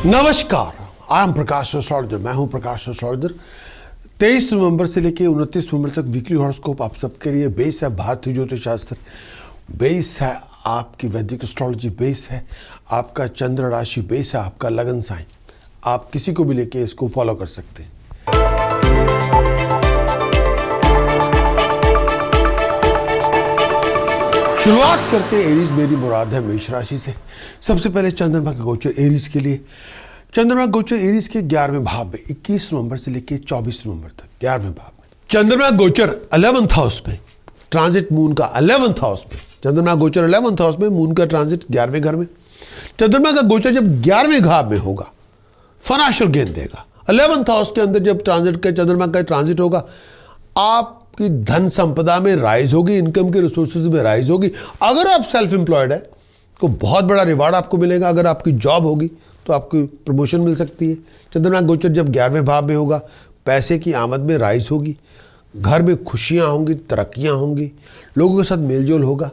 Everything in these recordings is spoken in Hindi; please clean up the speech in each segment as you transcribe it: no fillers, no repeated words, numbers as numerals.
नमस्कार, आई एम प्रकाश रसौलदर। मैं हूं प्रकाश रसौलदर। 23 नवंबर से लेकर 29 नवंबर तक वीकली हॉरोस्कोप आप सबके लिए बेस है भारतीय ज्योतिष शास्त्र, बेस है आपकी वैदिक एस्ट्रोलॉजी, बेस है आपका चंद्र राशि, बेस है आपका लगन साइन। आप किसी को भी लेके इसको फॉलो कर सकते हैं। शुरुआत करते हैं एरीज, मेरी मुराद है मेष राशि से। सबसे पहले चंद्रमा का गोचर एरीज के लिए। चंद्रमा गोचर एरीज के 11वें भाव में 21 नवंबर से लेकर 24 नवंबर तक 11वें भाव में चंद्रमा गोचर 11th हाउस में, ट्रांजिट मून का 11th हाउस में। चंद्रमा गोचर 11th हाउस में, मून का ट्रांजिट 11वें घर में। चंद्रमा का गोचर जब 11वें भाव में होगा फाइनेंशियल गेन देगा। 11th हाउस के अंदर जब ट्रांजिट का चंद्रमा का ट्रांजिट होगा, आपकी धन संपदा में राइज होगी, इनकम के रिसोर्सेज में राइज होगी। अगर आप सेल्फ एम्प्लॉयड है तो बहुत बड़ा रिवार्ड आपको मिलेगा। अगर आपकी जॉब होगी तो आपको प्रमोशन मिल सकती है। चंद्रमा गोचर जब 11वें भाव में होगा, पैसे की आमद में राइज होगी, घर में खुशियां होंगी, तरक्कियां होंगी, लोगों के साथ मेलजोल होगा,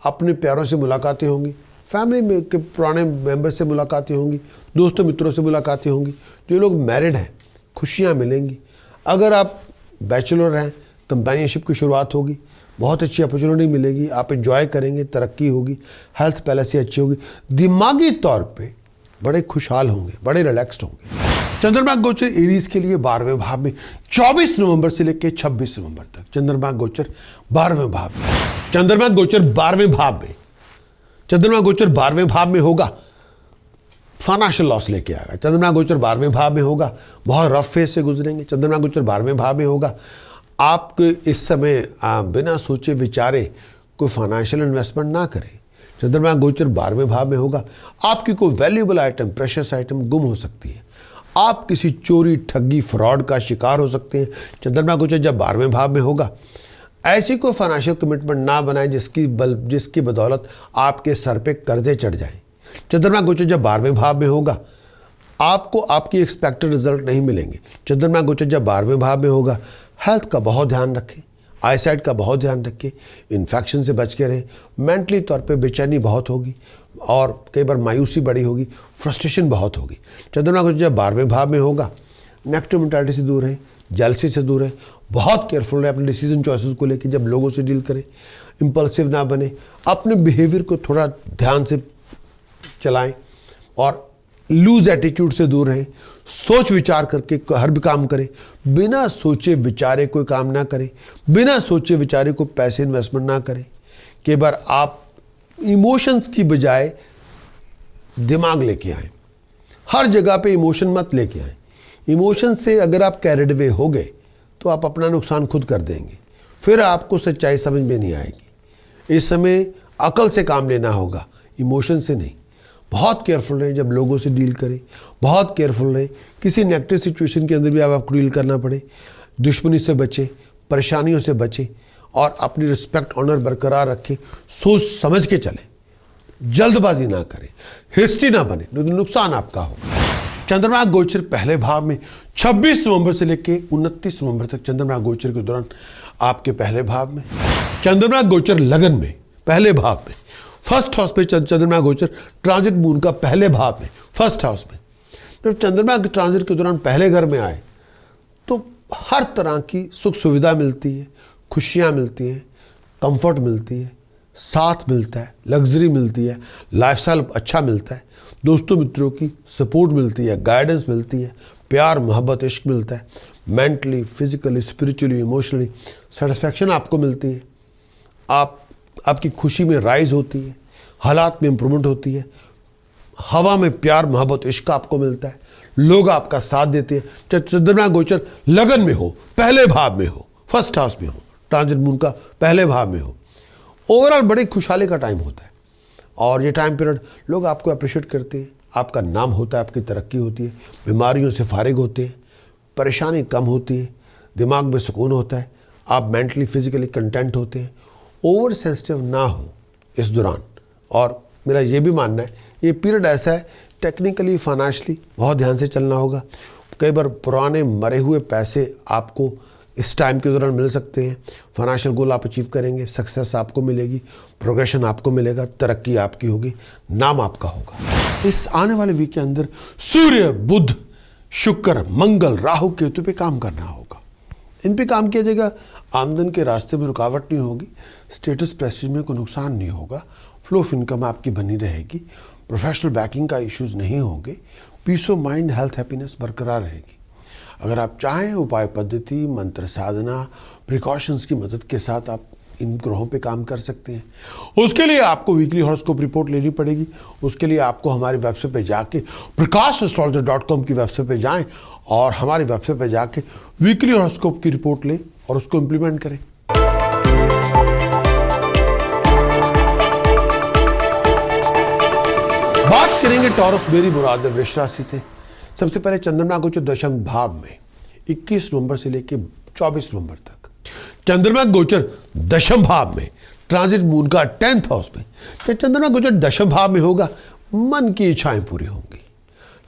अपने प्यारों से मुलाकातें होंगी, फैमिली में के पुराने मेंबर से मुलाकातें होंगी, दोस्तों मित्रों से मुलाकातें होंगी। जो लोग मैरिड हैं खुशियाँ मिलेंगी। अगर आप बैचलर हैं, कंपेनियनशिप की शुरुआत होगी, बहुत अच्छी अपॉर्चुनिटी मिलेगी, आप एंजॉय करेंगे, तरक्की होगी, हेल्थ पहले से अच्छी होगी, दिमागी तौर पे बड़े खुशहाल होंगे, बड़े रिलैक्स्ड होंगे। चंद्रमा गोचर एरीज के लिए 12वें भाव में 24 नवंबर से लेकर 26 नवंबर तक चंद्रमा गोचर 12वें भाव में। चंद्रमा गोचर 12वें भाव में, चंद्रमा गोचर 12वें भाव में होगा, फाइनेंशियल लॉस लेके आएगा। चंद्रमा गोचर 12वें भाव में होगा, बहुत रफ फेज से गुजरेंगे। चंद्रमा गोचर 12वें भाव में होगा, आप इस समय बिना सोचे विचारे कोई फाइनेंशियल इन्वेस्टमेंट ना करें। चंद्रमा गोचर 12वें भाव में होगा, आपकी कोई वैल्यूएबल आइटम, प्रेशियस आइटम गुम हो सकती है। आप किसी चोरी, ठगी, फ्रॉड का शिकार हो सकते हैं। चंद्रमा गोचर जब 12वें भाव में होगा, ऐसी कोई फाइनेंशियल कमिटमेंट ना बनाए जिसकी बदौलत आपके सर पे कर्जे चढ़ जाएं। चंद्रमा गोचर जब 12वें भाव में होगा, आपको आपकी एक्सपेक्टेड रिजल्ट नहीं मिलेंगे। चंद्रमा गोचर जब 12वें भाव में होगा, हेल्थ का बहुत ध्यान रखें, आईसाइट का बहुत ध्यान रखें, इन्फेक्शन से बच के रहें। मेंटली तौर पे बेचैनी बहुत होगी और कई बार मायूसी बड़ी होगी, फ्रस्ट्रेशन बहुत होगी। चंद्रमा गोचर जब 12वें भाव में होगा, नेगेटिव मेंटालिटी से दूर रहें, जेलसी से दूर रहें, बहुत केयरफुल रहें अपने डिसीजन चॉइसेस को लेकर। जब लोगों से डील करें, इम्पल्सिव ना बने, अपने बिहेवियर को थोड़ा ध्यान से चलाएं और लूज एटीट्यूड से दूर रहें। सोच विचार करके हर भी काम करें, बिना सोचे विचारे कोई काम ना करें, बिना सोचे विचारे को पैसे इन्वेस्टमेंट ना करें। कई बार आप इमोशंस की बजाय दिमाग लेके आए, हर जगह पे इमोशन मत लेके आए। इमोशन से अगर आप कैरिड वे हो गए तो आप अपना नुकसान खुद कर देंगे, फिर आपको सच्चाई समझ में नहीं आएगी। इस समय अकल से काम लेना होगा, इमोशन से नहीं। बहुत केयरफुल रहें जब लोगों से डील करें, बहुत केयरफुल रहें। किसी नेगेटिव सिचुएशन के अंदर भी आपको डील करना पड़े, दुश्मनी से बचें, परेशानियों से बचें और अपनी रिस्पेक्ट, ऑनर बरकरार रखें। सोच समझ के चलें, जल्दबाजी ना करें, हिस्ट्री ना बने, नुकसान आपका होगा। चंद्रमा गोचर पहले भाव में 26 नवंबर से लेकर 29 नवंबर तक चंद्रमा गोचर के दौरान आपके पहले भाव में। चंद्रमा गोचर लगन में, पहले भाव में, फर्स्ट हाउस पे चंद्रमा गोचर ट्रांजिट मून का पहले भाव में, फर्स्ट हाउस में। जब चंद्रमा के ट्रांजिट के दौरान पहले घर में आए तो हर तरह की सुख सुविधा मिलती है, खुशियाँ मिलती हैं, कंफर्ट मिलती है, साथ मिलता है, लग्जरी मिलती है, लाइफस्टाइल अच्छा मिलता है, दोस्तों मित्रों की सपोर्ट मिलती है, गाइडेंस मिलती है, प्यार मोहब्बत इश्क मिलता है, mentally, physically, spiritually, emotionally satisfaction आपको मिलती है। आपकी खुशी में राइज होती है, हालात में इम्प्रूवमेंट होती है, हवा में प्यार मोहब्बत इश्क आपको मिलता है, लोग आपका साथ देते हैं। चाहे चंद्रमा गोचर लगन में हो, पहले भाव में हो, फर्स्ट हाउस में हो, ट्रांजिट मून का पहले भाव में हो, ओवरऑल बड़ी खुशहाली का टाइम होता है। और ये टाइम पीरियड लोग आपको अप्रिशिएट करते हैं, आपका नाम होता है, आपकी तरक्की होती है, बीमारियों से फारिग होते हैं, परेशानी कम होती है, दिमाग में सुकून होता है, आप मेंटली फिजिकली कंटेंट होते हैं। ओवर सेंसिटिव ना हो इस दौरान। और मेरा ये भी मानना है ये पीरियड ऐसा है, टेक्निकली फाइनेंशियली बहुत ध्यान से चलना होगा। कई बार पुराने मरे हुए पैसे आपको इस टाइम के दौरान मिल सकते हैं। फाइनेंशियल गोल आप अचीव करेंगे, सक्सेस आपको मिलेगी, प्रोग्रेशन आपको मिलेगा, तरक्की आपकी होगी, नाम आपका होगा। इस आने वाले वीक के अंदर सूर्य, बुध, शुक्र, मंगल, राहु, केतु पे काम करना होगा। इन पे काम किया जाएगा। आमदन के रास्ते में रुकावट नहीं होगी, स्टेटस प्रेस्टीज में कोई नुकसान नहीं होगा, फ्लो ऑफ इनकम आपकी बनी रहेगी, प्रोफेशनल बैकिंग का इश्यूज नहीं होंगे, peace of mind, health, happiness बरकरार रहेगी। अगर आप चाहें उपाय पद्धति, मंत्र साधना, प्रिकॉशंस की मदद के साथ आप इन ग्रहों पे काम कर सकते हैं। उसके लिए आपको वीकली हॉरोस्कोप रिपोर्ट लेनी पड़ेगी। उसके लिए आपको हमारी वेबसाइट पे जाके prakash.com की वेबसाइट पे जाएं और हमारी वेबसाइट पे जाके वीकली हॉरोस्कोप की रिपोर्ट लें और उसको इम्प्लीमेंट करें। बात करेंगे टॉरस मेरी मुराद वृष राशि से। सबसे पहले चंद्रमा गोचर दशम भाव में 21 नवंबर से लेकर 24 नवंबर तक। चंद्रमा गोचर दशम भाव में, ट्रांजिट मून का 10th हाउस में। जब चंद्रमा गोचर दशम भाव में होगा, मन की इच्छाएं पूरी होंगी,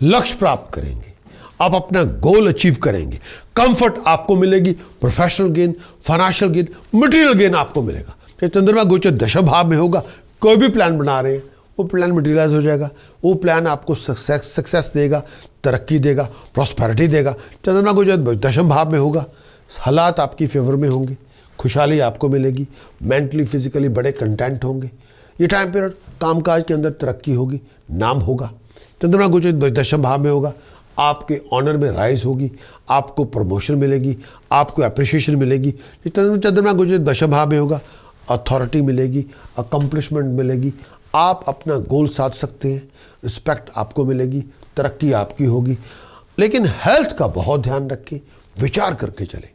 लक्ष्य प्राप्त करेंगे, आप अपना गोल अचीव करेंगे, कंफर्ट आपको मिलेगी, professional gain, financial gain, material gain आपको मिलेगा। जब चंद्रमा गोचर दशम भाव में होगा, कोई भी प्लान बना रहे हैं वो प्लान मटेरियलाइज हो जाएगा। वो प्लान आपको सक्सेस देगा, तरक्की देगा, प्रॉस्पेरिटी देगा। चंद्रमा गोचर दशम भाव में होगा, हालात आपकी फेवर में होंगे, खुशहाली आपको मिलेगी, मेंटली फिजिकली बड़े कंटेंट होंगे। ये टाइम पीरियड कामकाज के अंदर तरक्की होगी, नाम होगा। चंद्रमा गोचर दशम भाव में होगा, आपके ऑनर में राइज होगी, आपको प्रमोशन मिलेगी, आपको अप्रिशिएशन मिलेगी। चंद्रमा गोचर दशम भाव में होगा, अथॉरिटी मिलेगी, अकम्पलिशमेंट मिलेगी, आप अपना गोल साध सकते हैं, रिस्पेक्ट आपको मिलेगी, तरक्की आपकी होगी। लेकिन हेल्थ का बहुत ध्यान रखें, विचार करके चलें।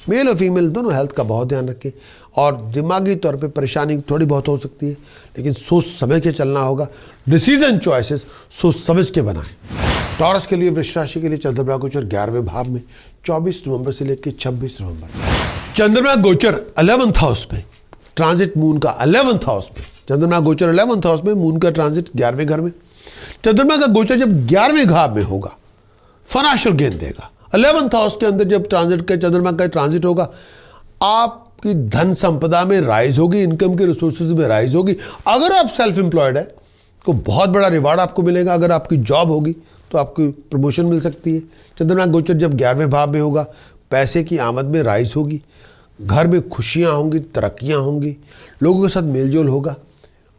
मेल और फीमेल दोनों हेल्थ का बहुत ध्यान रखें। और दिमागी तौर पे परेशानी थोड़ी बहुत हो सकती है, लेकिन सोच समझ के चलना होगा। डिसीजन चॉइसेस सोच समझ के बनाएं। टॉरस के लिए, वृष राशि के लिए चंद्रमा गोचर 11वें भाव में 24 नवंबर से लेकर 26 नवंबर। चंद्रमा गोचर 11th हाउस में, ट्रांजिट मून का 11th हाउस में। चंद्रमा गोचर 11th हाउस में, मून का ट्रांजिट 11वें घर में। चंद्रमा का गोचर जब 11वें भाव में होगा, फाइनेंशियल गेन देगा। 11th हाउस के अंदर जब ट्रांजिट का चंद्रमा का ट्रांजिट होगा, आपकी धन संपदा में राइज होगी, इनकम के रिसोर्सेज में राइज होगी। अगर आप सेल्फ एम्प्लॉयड है तो बहुत बड़ा रिवार्ड आपको मिलेगा। अगर आपकी जॉब होगी तो आपको प्रमोशन मिल सकती है। चंद्रमा गोचर जब 11वें भाव में होगा, पैसे की आमद में राइज होगी, घर में खुशियाँ होंगी, तरक्कियाँ होंगी, लोगों के साथ मेलजोल होगा,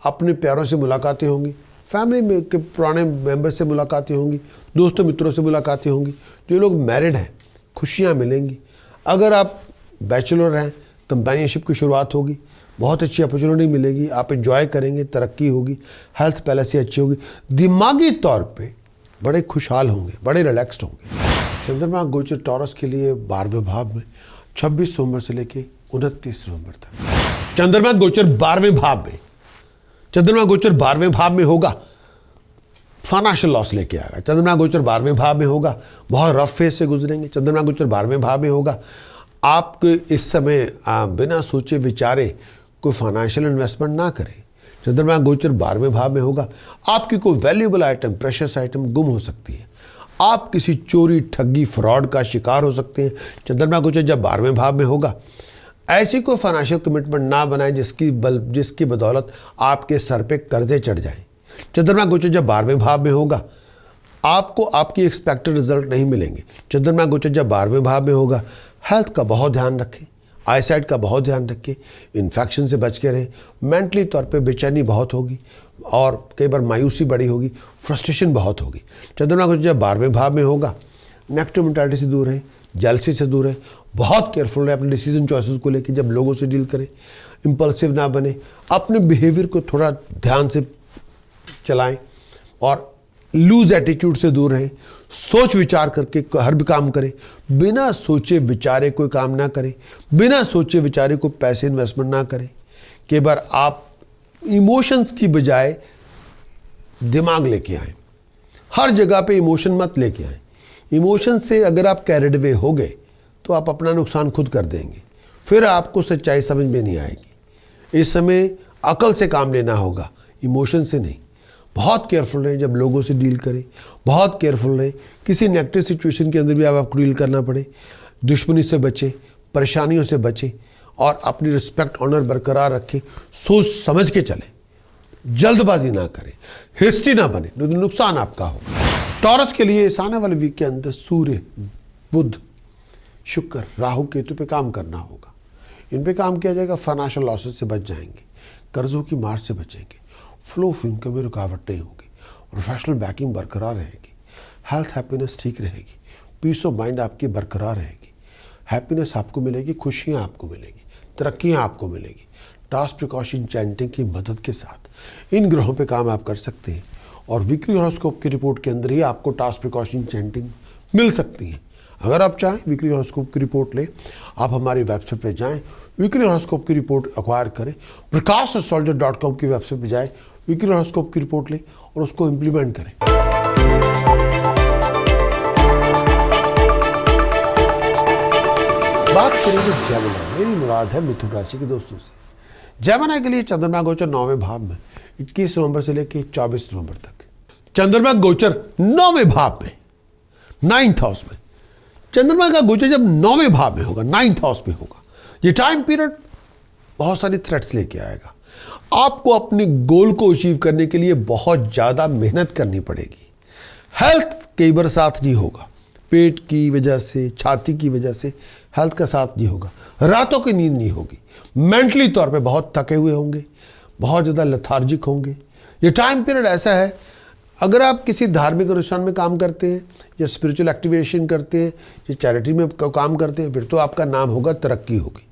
अपने प्यारों से मुलाकातें होंगी, फैमिली में के पुराने मेंबर से मुलाकातें होंगी, दोस्तों मित्रों से मुलाकातें होंगी। जो लोग मैरिड हैं, खुशियाँ मिलेंगी। अगर आप बैचलर हैं, कंपेनियनशिप की शुरुआत होगी, बहुत अच्छी अपॉर्चुनिटी मिलेगी, आप एंजॉय करेंगे, तरक्की होगी, हेल्थ पहले से अच्छी होगी, दिमागी तौर पे बड़े खुशहाल होंगे, बड़े रिलैक्स्ड होंगे। चंद्रमा गोचर टॉरस के लिए 12वें भाव में 26 नवंबर से लेकर 29 नवंबर तक। चंद्रमा गोचर 12वें भाव में, चंद्रमा गोचर 12वें भाव में होगा, फाइनेंशियल लॉस लेके आएगा। चंद्रमा गोचर 12वें भाव में होगा, बहुत रफ फेज से गुजरेंगे। चंद्रमा गोचर 12वें भाव में होगा, आपके इस समय बिना सोचे विचारे कोई फाइनेंशियल इन्वेस्टमेंट ना करें। चंद्रमा गोचर 12वें भाव में होगा, आपकी कोई वैल्यूएबल आइटम, प्रेशियस आइटम गुम हो सकती है। आप किसी चोरी, ठगी, फ्रॉड का शिकार हो सकते हैं। चंद्रमा गोचर जब 12वें भाव में होगा, ऐसी कोई फाइनेंशियल कमिटमेंट ना बनाए जिसकी बदौलत आपके सर पे कर्जे चढ़ जाएं। चंद्रमा गोचर जब 12वें भाव में होगा, आपको आपकी एक्सपेक्टेड रिजल्ट नहीं मिलेंगे। चंद्रमा गोचर जब 12वें भाव में होगा, हेल्थ का बहुत ध्यान रखें, आईसाइट का बहुत ध्यान रखें, इन्फेक्शन से बच के रहें। मेंटली तौर पे बेचैनी बहुत होगी और कई बार मायूसी बड़ी होगी, फ्रस्ट्रेशन बहुत होगी। चंद्रमा गोचर जब 12वें भाव में होगा, नेगेटिव मेंटालिटी से दूर रहें, जेलसी से दूर रहें, बहुत केयरफुल रहें अपने डिसीजन चॉइसेस को लेकर। जब लोगों से डील करें, इम्पल्सिव ना बने, अपने बिहेवियर को थोड़ा ध्यान से चलाएं और लूज एटीट्यूड से दूर रहें। सोच विचार करके हर भी काम करें, बिना सोचे विचारे कोई काम ना करें, बिना सोचे विचारे कोई पैसे इन्वेस्टमेंट ना करें। कई बार आप इमोशंस की बजाय दिमाग लेके आएँ, हर जगह पे इमोशन मत लेके आएँ। इमोशन से अगर आप कैरिड अवे हो गए तो आप अपना नुकसान खुद कर देंगे, फिर आपको सच्चाई समझ में नहीं आएगी। इस समय अकल से काम लेना होगा, इमोशन से नहीं। बहुत केयरफुल रहें जब लोगों से डील करें, बहुत केयरफुल रहें किसी नेगेटिव सिचुएशन के अंदर भी आपको डील करना पड़े। दुश्मनी से बचें, परेशानियों से बचें और अपनी रिस्पेक्ट, ऑनर बरकरार रखें, सोच समझ के चलें। जल्दबाजी ना करें, हिस्ट्री ना बने, नुकसान आपका होगा। टॉरस के लिए इस आने वाले वीक के अंदर सूर्य, बुध, शुक्र, राहु, केतु पे काम करना होगा। इन पे काम किया जाएगा, फाइनेंशियल लॉसेस से बच जाएंगे, कर्जों की मार से बचेंगे, फ्लो ऑफ इनकम में रुकावट नहीं होगी, प्रोफेशनल बैकिंग बरकरार रहेगी, हेल्थ हैप्पीनेस ठीक रहेगी, पीस ऑफ माइंड आपकी बरकरार रहेगी, हैप्पीनेस आपको मिलेगी, खुशियाँ आपको मिलेगी, तरक्कियाँ आपको मिलेगी। टास्क प्रिकॉशन चैंटिंग की मदद के साथ इन ग्रहों पे काम आप कर सकते हैं और वीकली हॉरोस्कोप की रिपोर्ट के अंदर ही आपको टास्क प्रिकॉशन चैंटिंग मिल सकती है। अगर आप चाहें वीकली हॉरोस्कोप की रिपोर्ट लें, आप हमारी वेबसाइट पे जाएं, वीकली हॉरोस्कोप की रिपोर्ट एक्वायर करें, prakash.astrologer.com की वेबसाइट पे जाएं, वीकली हॉरोस्कोप की रिपोर्ट लें और उसको इम्प्लीमेंट करें। बात करेंगे जेमिनी, मेरी मुराद है मिथुन राशि के दोस्तों से। जेमिनी के लिए चंद्रमा गोचर 9वें भाव में 21 नवंबर से लेकर 24 नवंबर तक। चंद्रमा गोचर 9वें भाव में, 9th हाउस में। चंद्रमा का गोचर जब 9वें भाव में होगा, 9th हाउस में होगा, ये टाइम पीरियड बहुत सारी थ्रेट्स लेके आएगा। आपको अपने गोल को अचीव करने के लिए बहुत ज़्यादा मेहनत करनी पड़ेगी। हेल्थ कई बार साथ नहीं होगा, पेट की वजह से, छाती की वजह से हेल्थ का साथ नहीं होगा, रातों की नींद नहीं होगी, मेंटली तौर पे बहुत थके हुए होंगे, बहुत ज़्यादा लेथार्जिक होंगे। ये टाइम पीरियड ऐसा है, अगर आप किसी धार्मिक अनुष्ठान में काम करते हैं या स्पिरिचुअल एक्टिवेशन करते हैं या चैरिटी में काम करते हैं, फिर तो आपका नाम होगा, तरक्की होगी।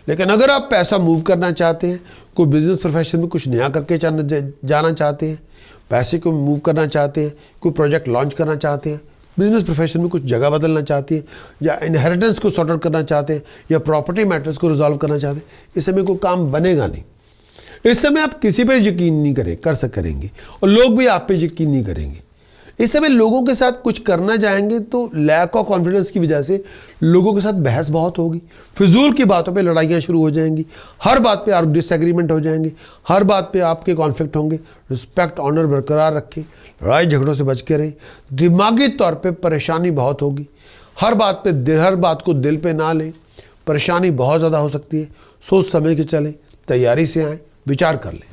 लेकिन अगर आप पैसा मूव करना चाहते हैं, कोई बिजनेस प्रोफेशन में कुछ नया करके जाना चाहते हैं, पैसे को मूव करना चाहते हैं, कोई प्रोजेक्ट लॉन्च करना चाहते हैं, बिजनेस प्रोफेशन में कुछ जगह बदलना चाहते हैं, या इनहेरिटेंस को सॉर्ट आउट करना चाहते हैं, या प्रॉपर्टी मैटर्स को रिजॉल्व करना चाहते हैं, इस समय कोई काम बनेगा नहीं। इस समय आप किसी पे यकीन नहीं करेंगे और लोग भी आप पे यकीन नहीं करेंगे। इस समय लोगों के साथ कुछ करना चाहेंगे तो लैक ऑफ कॉन्फिडेंस की वजह से लोगों के साथ बहस बहुत होगी, फिजूल की बातों पे लड़ाइयाँ शुरू हो जाएंगी, हर बात पे आप डिसएग्रीमेंट हो जाएंगे, हर बात पे आपके कॉन्फ्लिक्ट होंगे। रिस्पेक्ट, ऑनर बरकरार रखें, लड़ाई झगड़ों से बच के रहे। दिमागी तौर पे परेशानी बहुत होगी, हर बात को दिल पे ना लें, परेशानी बहुत ज़्यादा हो सकती है। सोच समझ के चलें, तैयारी से आएँ, विचार कर लें।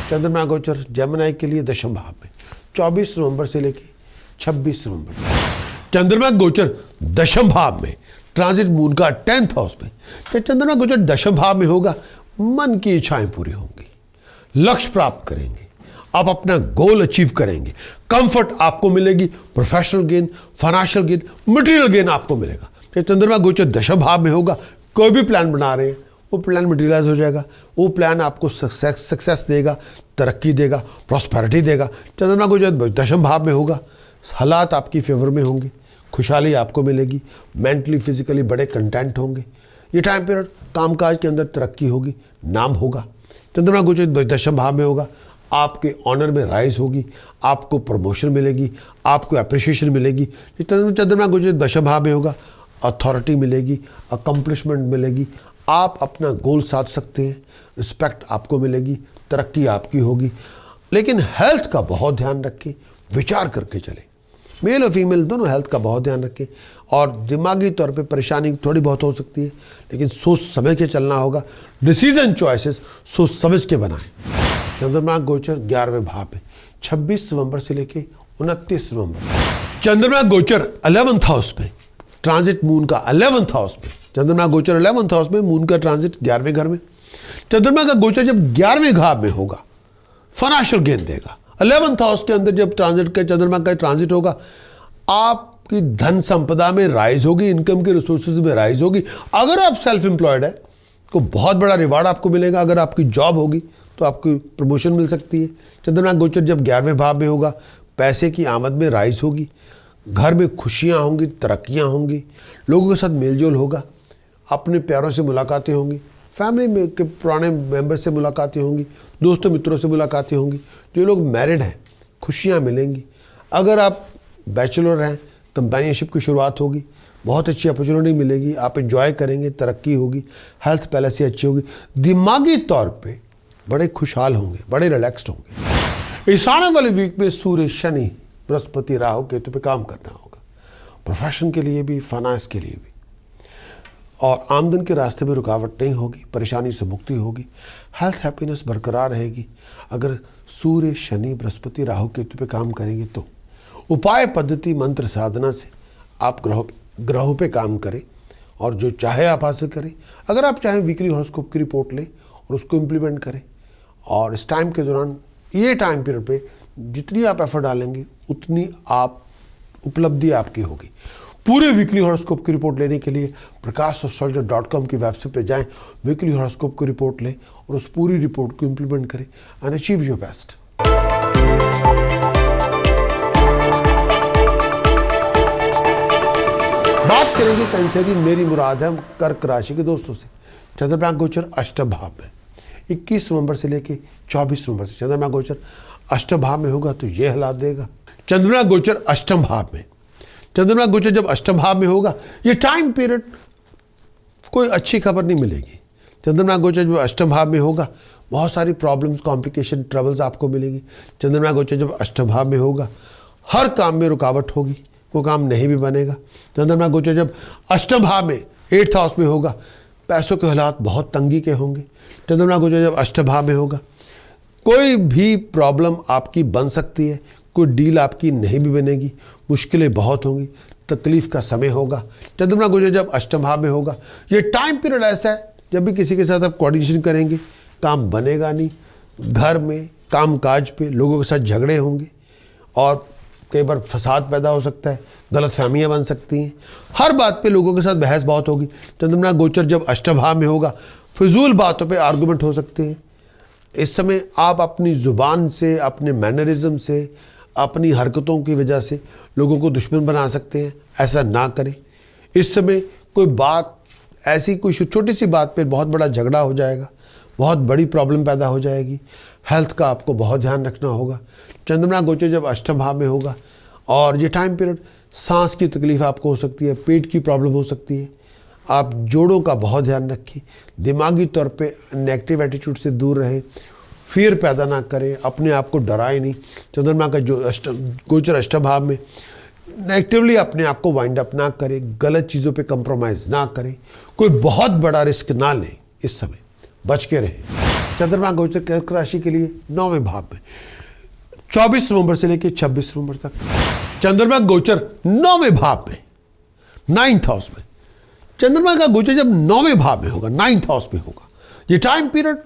चंद्रमा गोचर जेमिनी के लिए 10वें भाव में 24 नवंबर से लेकर 26 नवंबर तक। चंद्रमा गोचर 10वें भाव में, ट्रांजिट मून का 10th हाउस में। जब चंद्रमा गोचर 10वें भाव में होगा, मन की इच्छाएं पूरी होंगी, लक्ष्य प्राप्त करेंगे, आप अपना गोल अचीव करेंगे, कंफर्ट आपको मिलेगी, professional gain, financial gain, material gain आपको मिलेगा। जब चंद्रमा गोचर 10वें भाव में होगा, कोई भी प्लान बना रहे हैं, वो प्लान मटेरियलाइज हो जाएगा, वो प्लान आपको सक्सेस देगा, तरक्की देगा, प्रॉस्पेरिटी देगा। चंद्रमा गोचर 10वें भाव में होगा, हालात आपकी फेवर में होंगे, खुशहाली आपको मिलेगी, मेंटली फिजिकली बड़े कंटेंट होंगे। ये टाइम पीरियड कामकाज के अंदर तरक्की होगी, नाम होगा। चंद्रमा गोचर 10वें भाव में होगा, आपके ऑनर में राइज होगी, आपको प्रमोशन मिलेगी, आपको अप्रिशिएशन मिलेगी। चंद्रमा गोचर 10वें भाव में होगा, अथॉरिटी मिलेगी, अकम्पलिशमेंट मिलेगी, आप अपना गोल साध सकते हैं, रिस्पेक्ट आपको मिलेगी, तरक्की आपकी होगी। लेकिन हेल्थ का बहुत ध्यान रखें, विचार करके चलें। मेल और फीमेल दोनों हेल्थ का बहुत ध्यान रखें और दिमागी तौर पे परेशानी थोड़ी बहुत हो सकती है, लेकिन सोच समझ के चलना होगा। डिसीजन चॉइसेस सोच समझ के बनाएं। चंद्रमा गोचर 11वें भाव में 26 नवंबर से लेकर 29 नवंबर। चंद्रमा गोचर 11th हाउस में, ट्रांजिट मून का 11th हाउस में। चंद्रमा गोचर 11th हाउस में, मून का ट्रांजिट 11वें घर में। चंद्रमा का गोचर जब 11वें भाव में होगा, फाइनेंशियल गेन देगा। 11th हाउस के अंदर जब चंद्रमा का ट्रांजिट होगा, आपकी धन संपदा में राइज होगी, इनकम के रिसोर्सेज में राइज होगी। अगर आप सेल्फ एम्प्लॉयड है तो बहुत बड़ा रिवार्ड आपको मिलेगा। अगर आपकी जॉब होगी तो आपको प्रमोशन मिल सकती है। चंद्रमा गोचर जब 11वें भाव में होगा, पैसे की आमद में राइज होगी, घर में खुशियाँ होंगी, तरक्कियाँ होंगी, लोगों के साथ मेलजोल होगा, अपने प्यारों से मुलाकातें होंगी, फैमिली में के पुराने मेंबर से मुलाकातें होंगी, दोस्तों मित्रों से मुलाकातें होंगी। जो लोग मैरिड हैं, खुशियाँ मिलेंगी। अगर आप बैचलर हैं, कंपेनियनशिप की शुरुआत होगी, बहुत अच्छी अपॉर्चुनिटी मिलेगी, आप एंजॉय करेंगे, तरक्की होगी, हेल्थ पहले से अच्छी होगी, दिमागी तौर पे बड़े खुशहाल होंगे, बड़े रिलैक्स्ड होंगे। इस आने वाले वीक में सूर्य, शनि, बृहस्पति, राहु, केतु पे काम करना होगा, प्रोफेशन के लिए भी, फाइनेंस के लिए भी, और आमदन के रास्ते में रुकावट नहीं होगी, परेशानी से मुक्ति होगी, हेल्थ हैप्पीनेस बरकरार रहेगी। अगर सूर्य, शनि, बृहस्पति, राहु, केतु पे काम करेंगे तो उपाय, पद्धति, मंत्र, साधना से आप ग्रहों पे काम करें और जो चाहे आप हासिल करें। अगर आप चाहें वीकली हॉरोस्कोप की रिपोर्ट लें और उसको इम्प्लीमेंट करें, और इस टाइम के दौरान ये टाइम पीरियड पे जितनी आप एफर्ट डालेंगे उतनी आप उपलब्धि आपकी होगी। पूरे वीकली हॉरोस्कोप की रिपोर्ट लेने के लिए prakashastrologer.com की वेबसाइट पे जाएं, वीकली हॉरोस्कोप की रिपोर्ट लें और उस पूरी रिपोर्ट को इम्प्लीमेंट करें एंड अचीव योर बेस्ट। बात करेंगे कैंसरियन मेरी मुराद है कर्क राशि के दोस्तों से। चंद्रमा गोचर अष्टम भाव में 21 नवंबर से लेके 24 नवंबर से चंद्रमा गोचर अष्टम भाव में होगा तो ये हालात देगा। चंद्रमा गोचर अष्टम भाव में, चंद्रमा गोचर जब अष्टम भाव में होगा ये टाइम पीरियड कोई अच्छी खबर नहीं मिलेगी। चंद्रमा गोचर जब अष्टम भाव में होगा बहुत सारी प्रॉब्लम्स, कॉम्प्लिकेशन, ट्रबल्स आपको मिलेंगी। चंद्रमा गोचर जब अष्टम भाव में होगा हर काम में रुकावट होगी, वो काम नहीं भी बनेगा। चंद्रमा गोचर जब अष्टम भाव में 8th हाउस में होगा पैसों के हालात बहुत तंगी के होंगे। चंद्रमा गोचर जब अष्टम भाव में होगा कोई भी प्रॉब्लम आपकी बन सकती है, कोई डील आपकी नहीं भी बनेगी, मुश्किलें बहुत होंगी, तकलीफ का समय होगा। चंद्रमा गोचर जब अष्टम भाव में होगा ये टाइम पीरियड ऐसा है जब भी किसी के साथ आप कोऑर्डिनेशन करेंगे काम बनेगा नहीं, घर में काम काज पे लोगों के साथ झगड़े होंगे और कई बार फसाद पैदा हो सकता है, गलतफहमियां बन सकती हैं, हर बात पे लोगों के साथ बहस बहुत होगी। चंद्रमा गोचर जब अष्टम भाव में होगा फिजूल बातों पे आर्गुमेंट हो सकते हैं। इस समय आप अपनी ज़ुबान से, अपने मैनरिज्म से, अपनी हरकतों की वजह से लोगों को दुश्मन बना सकते हैं, ऐसा ना करें। इस समय कोई बात ऐसी, कोई छोटी सी बात पे बहुत बड़ा झगड़ा हो जाएगा, बहुत बड़ी प्रॉब्लम पैदा हो जाएगी। हेल्थ का आपको बहुत ध्यान रखना होगा। चंद्रमा गोचर जब अष्टम भाव में होगा और ये टाइम पीरियड सांस की तकलीफ आपको हो सकती है, पेट की प्रॉब्लम हो सकती है। आप जोड़ों का बहुत ध्यान रखें, दिमागी तौर पे नेगेटिव एटीट्यूड से दूर रहें, फियर पैदा ना करें, अपने आप को डराए नहीं। चंद्रमा का जो गोचर अष्टम भाव में नेगेटिवली अपने आप को वाइंड अप ना करें, गलत चीज़ों पे कंप्रोमाइज़ ना करें, कोई बहुत बड़ा रिस्क ना लें, इस समय बच के रहें। चंद्रमा गोचर कर्क राशि के लिए 9वें भाव में 24 नवंबर से लेकर 26 नवंबर तक चंद्रमा गोचर 9वें भाव में 9th हाउस में। चंद्रमा का गोचर जब 9वें भाव में होगा, 9th हाउस में होगा, ये टाइम पीरियड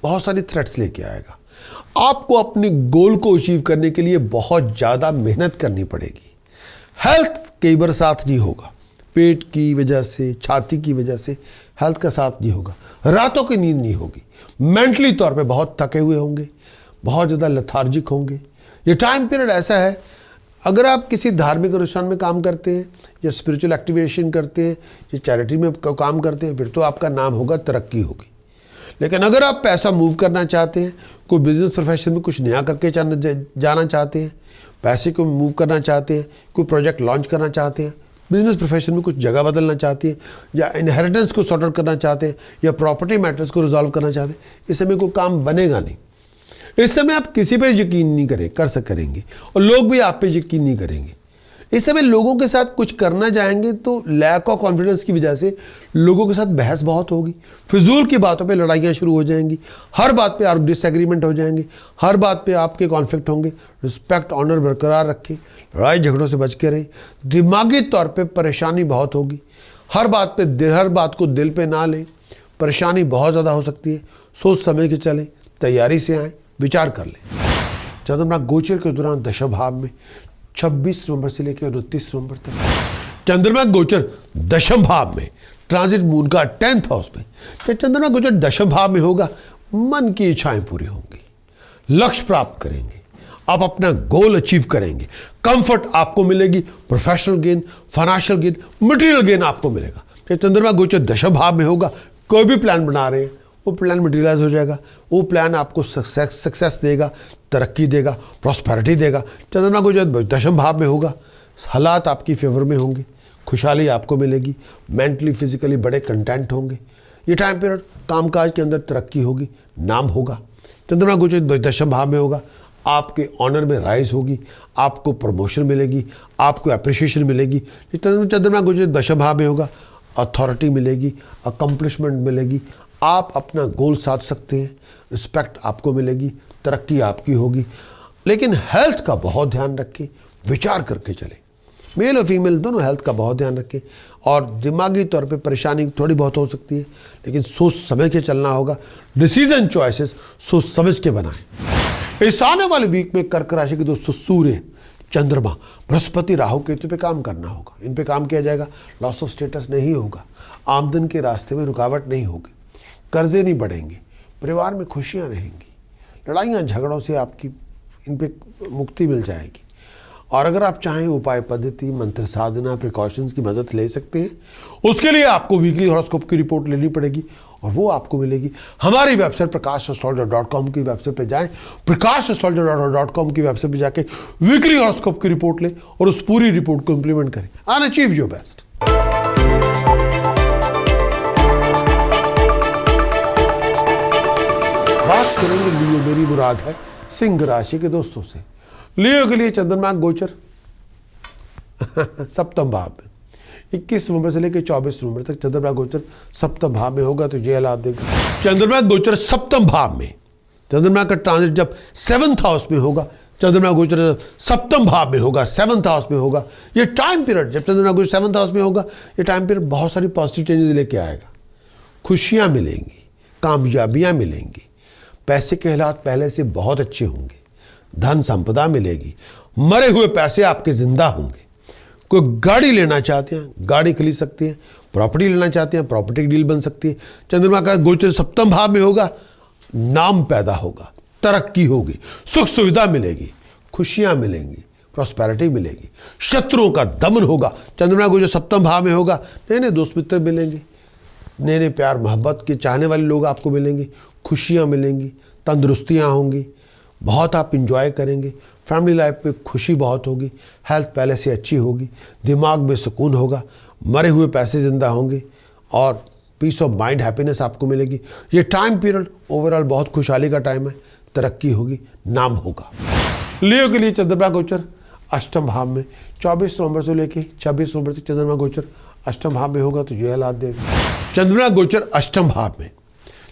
बहुत सारी थ्रेट्स लेके आएगा। आपको अपने गोल को अचीव करने के लिए बहुत ज़्यादा मेहनत करनी पड़ेगी। हेल्थ कई बार साथ नहीं होगा, पेट की वजह से, छाती की वजह से हेल्थ का साथ नहीं होगा, रातों की नींद नहीं होगी, मेंटली तौर पे बहुत थके हुए होंगे, बहुत ज़्यादा लेथार्जिक होंगे। ये टाइम पीरियड ऐसा है, अगर आप किसी धार्मिक अनुष्ठान में काम करते हैं या स्पिरिचुअल एक्टिवेशन करते हैं या चैरिटी में काम करते हैं फिर तो आपका नाम होगा, तरक्की होगी। लेकिन अगर आप पैसा मूव करना चाहते हैं, कोई बिजनेस प्रोफेशन में कुछ नया करके जाना चाहते हैं, पैसे को मूव करना चाहते हैं, कोई प्रोजेक्ट लॉन्च करना चाहते हैं, बिजनेस प्रोफेशन में कुछ जगह बदलना चाहते हैं, या इनहेरिटेंस को सॉर्ट आउट करना चाहते हैं, या प्रॉपर्टी मैटर्स को रिजॉल्व करना चाहते हैं, इस समय कोई काम बनेगा नहीं। इस समय आप किसी पे यकीन नहीं करेंगे और लोग भी आप पे यकीन नहीं करेंगे। इस समय लोगों के साथ कुछ करना चाहेंगे तो लैक ऑफ कॉन्फिडेंस की वजह से लोगों के साथ बहस बहुत होगी, फिजूल की बातों पे लड़ाइयाँ शुरू हो जाएंगी, हर बात पे डिसएग्रीमेंट हो जाएंगे, हर बात पे आपके कॉन्फ्लिक्ट होंगे। रिस्पेक्ट, ऑनर बरकरार रखें, लड़ाई झगड़ों से बच के रहें। दिमागी तौर पे परेशानी बहुत होगी, हर बात को दिल पे ना लें, परेशानी बहुत ज़्यादा हो सकती है। सोच समझ के चलें, तैयारी से आएँ, विचार कर लें। चंद्रमा गोचर के दौरान दशम भाव में 26 नवंबर से लेकर 29 नवंबर तक चंद्रमा गोचर दशम भाव में, ट्रांजिट मून का 10th हाउस में। जब चंद्रमा गोचर दशम भाव में होगा मन की इच्छाएं पूरी होंगी, लक्ष्य प्राप्त करेंगे, आप अपना गोल अचीव करेंगे, कंफर्ट आपको मिलेगी, professional gain, financial gain, material gain आपको मिलेगा। जब चंद्रमा गोचर दशम भाव में होगा कोई भी प्लान बना रहे हैं वो प्लान मटेरियलाइज हो जाएगा, वो प्लान आपको सक्सेस देगा, तरक्की देगा, प्रॉस्पेरिटी देगा। चंद्रमा को जब दशम भाव में होगा हालात आपकी फेवर में होंगे, खुशहाली आपको मिलेगी, मेंटली फिजिकली बड़े कंटेंट होंगे। ये टाइम पीरियड कामकाज के अंदर तरक्की होगी, नाम होगा। चंद्रमा को जब दशम भाव में होगा आपके ऑनर में राइज होगी, आपको प्रमोशन मिलेगी, आपको अप्रिशिएशन मिलेगी। चंद्रमा को जब दशम भाव में होगा अथॉरिटी मिलेगी, अकम्पलिशमेंट मिलेगी, आप अपना गोल साध सकते हैं, रिस्पेक्ट आपको मिलेगी, तरक्की आपकी होगी। लेकिन हेल्थ का बहुत ध्यान रखें, विचार करके चलें। मेल और फीमेल दोनों हेल्थ का बहुत ध्यान रखें। और दिमागी तौर पे परेशानी थोड़ी बहुत हो सकती है, लेकिन सोच समझ के चलना होगा। डिसीजन चॉइसेस सोच समझ के बनाएं। इस आने वाले वीक में कर्क राशि के दोस्तों सूर्य, चंद्रमा, बृहस्पति, राहु, केतु पे काम करना होगा। इन पे काम किया जाएगा। लॉस ऑफ स्टेटस नहीं होगा, आमदन के रास्ते में रुकावट नहीं होगी, कर्जे नहीं बढ़ेंगे, परिवार में खुशियां रहेंगी, लड़ाइयाँ झगड़ों से आपकी इन पे मुक्ति मिल जाएगी। और अगर आप चाहें उपाय पद्धति, मंत्र साधना, प्रिकॉशंस की मदद ले सकते हैं। उसके लिए आपको वीकली हॉरोस्कोप की रिपोर्ट लेनी पड़ेगी और वो आपको मिलेगी हमारी वेबसाइट prakashastrologer.com की वेबसाइट पे जाएं। prakashastrologer.com की वेबसाइट पे जाके वीकली हॉरोस्कोप की रिपोर्ट लें और उस पूरी रिपोर्ट को इंप्लीमेंट करें एंड अचीव योर बेस्ट। बात करेंगे लियो मेरी मुराद है सिंह राशि के दोस्तों से। लियो के लिए चंद्रमा गोचर सप्तम भाव में 21 नवंबर से लेकर 24 नवंबर तक चंद्रमा गोचर सप्तम भाव में होगा, तो ये हालात देगा। चंद्रमा गोचर सप्तम भाव में, चंद्रमा का ट्रांजिट जब 7th हाउस में होगा, चंद्रमा गोचर सप्तम भाव में होगा, 7th हाउस में होगा। ये टाइम पीरियड जब चंद्रमा गोचर 7th हाउस में होगा, ये टाइम पीरियड बहुत सारी पॉजिटिव चेंजेस लेके आएगा। खुशियाँ मिलेंगी, कामयाबियाँ मिलेंगी, पैसे के हालात पहले से बहुत अच्छे होंगे, धन संपदा मिलेगी, मरे हुए पैसे आपके जिंदा होंगे। कोई गाड़ी लेना चाहते हैं, गाड़ी खरीद सकते हैं, प्रॉपर्टी लेना चाहते हैं, प्रॉपर्टी की डील बन सकती है। चंद्रमा का गोचर सप्तम भाव में होगा, नाम पैदा होगा, तरक्की होगी, सुख सुविधा मिलेगी, खुशियां मिलेंगी, प्रॉस्पेरिटी मिलेगी, शत्रुओं का दमन होगा। चंद्रमा गोचर सप्तम भाव में होगा, नए नए दोस्त मित्र मिलेंगे, नए नए प्यार मोहब्बत के चाहने वाले लोग आपको मिलेंगे, खुशियाँ मिलेंगी, तंदुरुस्तियाँ होंगी, बहुत आप इंजॉय करेंगे, फैमिली लाइफ में खुशी बहुत होगी, हेल्थ पहले से अच्छी होगी, दिमाग में सुकून होगा, मरे हुए पैसे जिंदा होंगे और पीस ऑफ माइंड, हैप्पीनेस आपको मिलेगी। ये टाइम पीरियड ओवरऑल बहुत खुशहाली का टाइम है, तरक्की होगी, नाम होगा। लियो के लिए चंद्रमा गोचर अष्टम भाव में 24 नवंबर से लेकर 26 नवंबर तक चंद्रमा गोचर अष्टम भाव में होगा, तो ये हालात देगा। चंद्रमा गोचर अष्टम भाव में,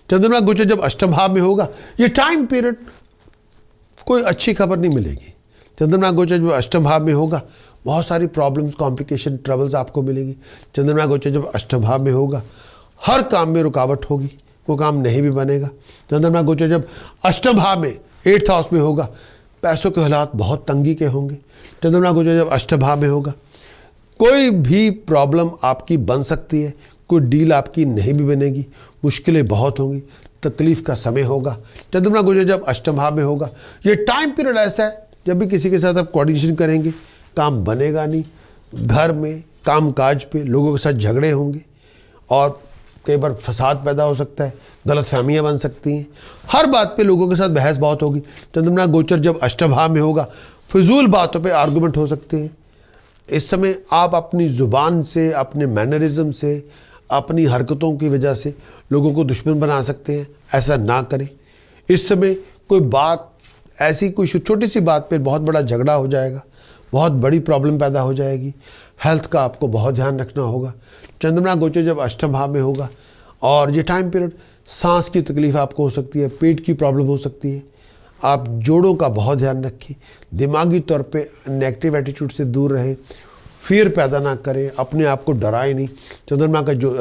चंद्रमा गोचर जब अष्टम भाव में होगा, ये टाइम पीरियड कोई अच्छी खबर नहीं मिलेगी। चंद्रमा गोचर जब अष्टम भाव में होगा, बहुत सारी प्रॉब्लम्स, कॉम्प्लिकेशन, ट्रबल्स आपको मिलेगी। चंद्रमा गोचर जब अष्टम भाव में होगा, हर काम में रुकावट होगी, कोई काम नहीं भी बनेगा। चंद्रमा गोचर जब अष्टम भाव में 8th हाउस में होगा, पैसों के हालात बहुत तंगी के होंगे। चंद्रमा गोचर जब अष्टम भाव में होगा, कोई भी प्रॉब्लम आपकी बन सकती है, कोई डील आपकी नहीं भी बनेगी, मुश्किलें बहुत होंगी, तकलीफ का समय होगा। चंद्रमा गोचर जब अष्टम भाव में होगा, ये टाइम पीरियड ऐसा है जब भी किसी के साथ आप कोऑर्डिनेशन करेंगे, काम बनेगा नहीं, घर में काम काज पे लोगों के साथ झगड़े होंगे और कई बार फसाद पैदा हो सकता है, गलतफहमियां बन सकती हैं, हर बात पे लोगों के साथ बहस बहुत होगी। चंद्रमा गोचर जब अष्टम भाव में होगा, फिजूल बातों पे आर्गूमेंट हो सकते हैं। इस समय आप अपनी ज़ुबान से, अपने मैनरिज्म से, अपनी हरकतों की वजह से लोगों को दुश्मन बना सकते हैं, ऐसा ना करें। इस समय कोई बात ऐसी, कोई छोटी सी बात पे बहुत बड़ा झगड़ा हो जाएगा, बहुत बड़ी प्रॉब्लम पैदा हो जाएगी। हेल्थ का आपको बहुत ध्यान रखना होगा। चंद्रमा गोचर जब अष्टम भाव में होगा और ये टाइम पीरियड सांस की तकलीफ आपको हो सकती है, पेट की प्रॉब्लम हो सकती है। आप जोड़ों का बहुत ध्यान रखें, दिमागी तौर पे नेगेटिव एटीट्यूड से दूर रहें, फियर पैदा ना करें, अपने आप को डराएं नहीं। चंद्रमा का जो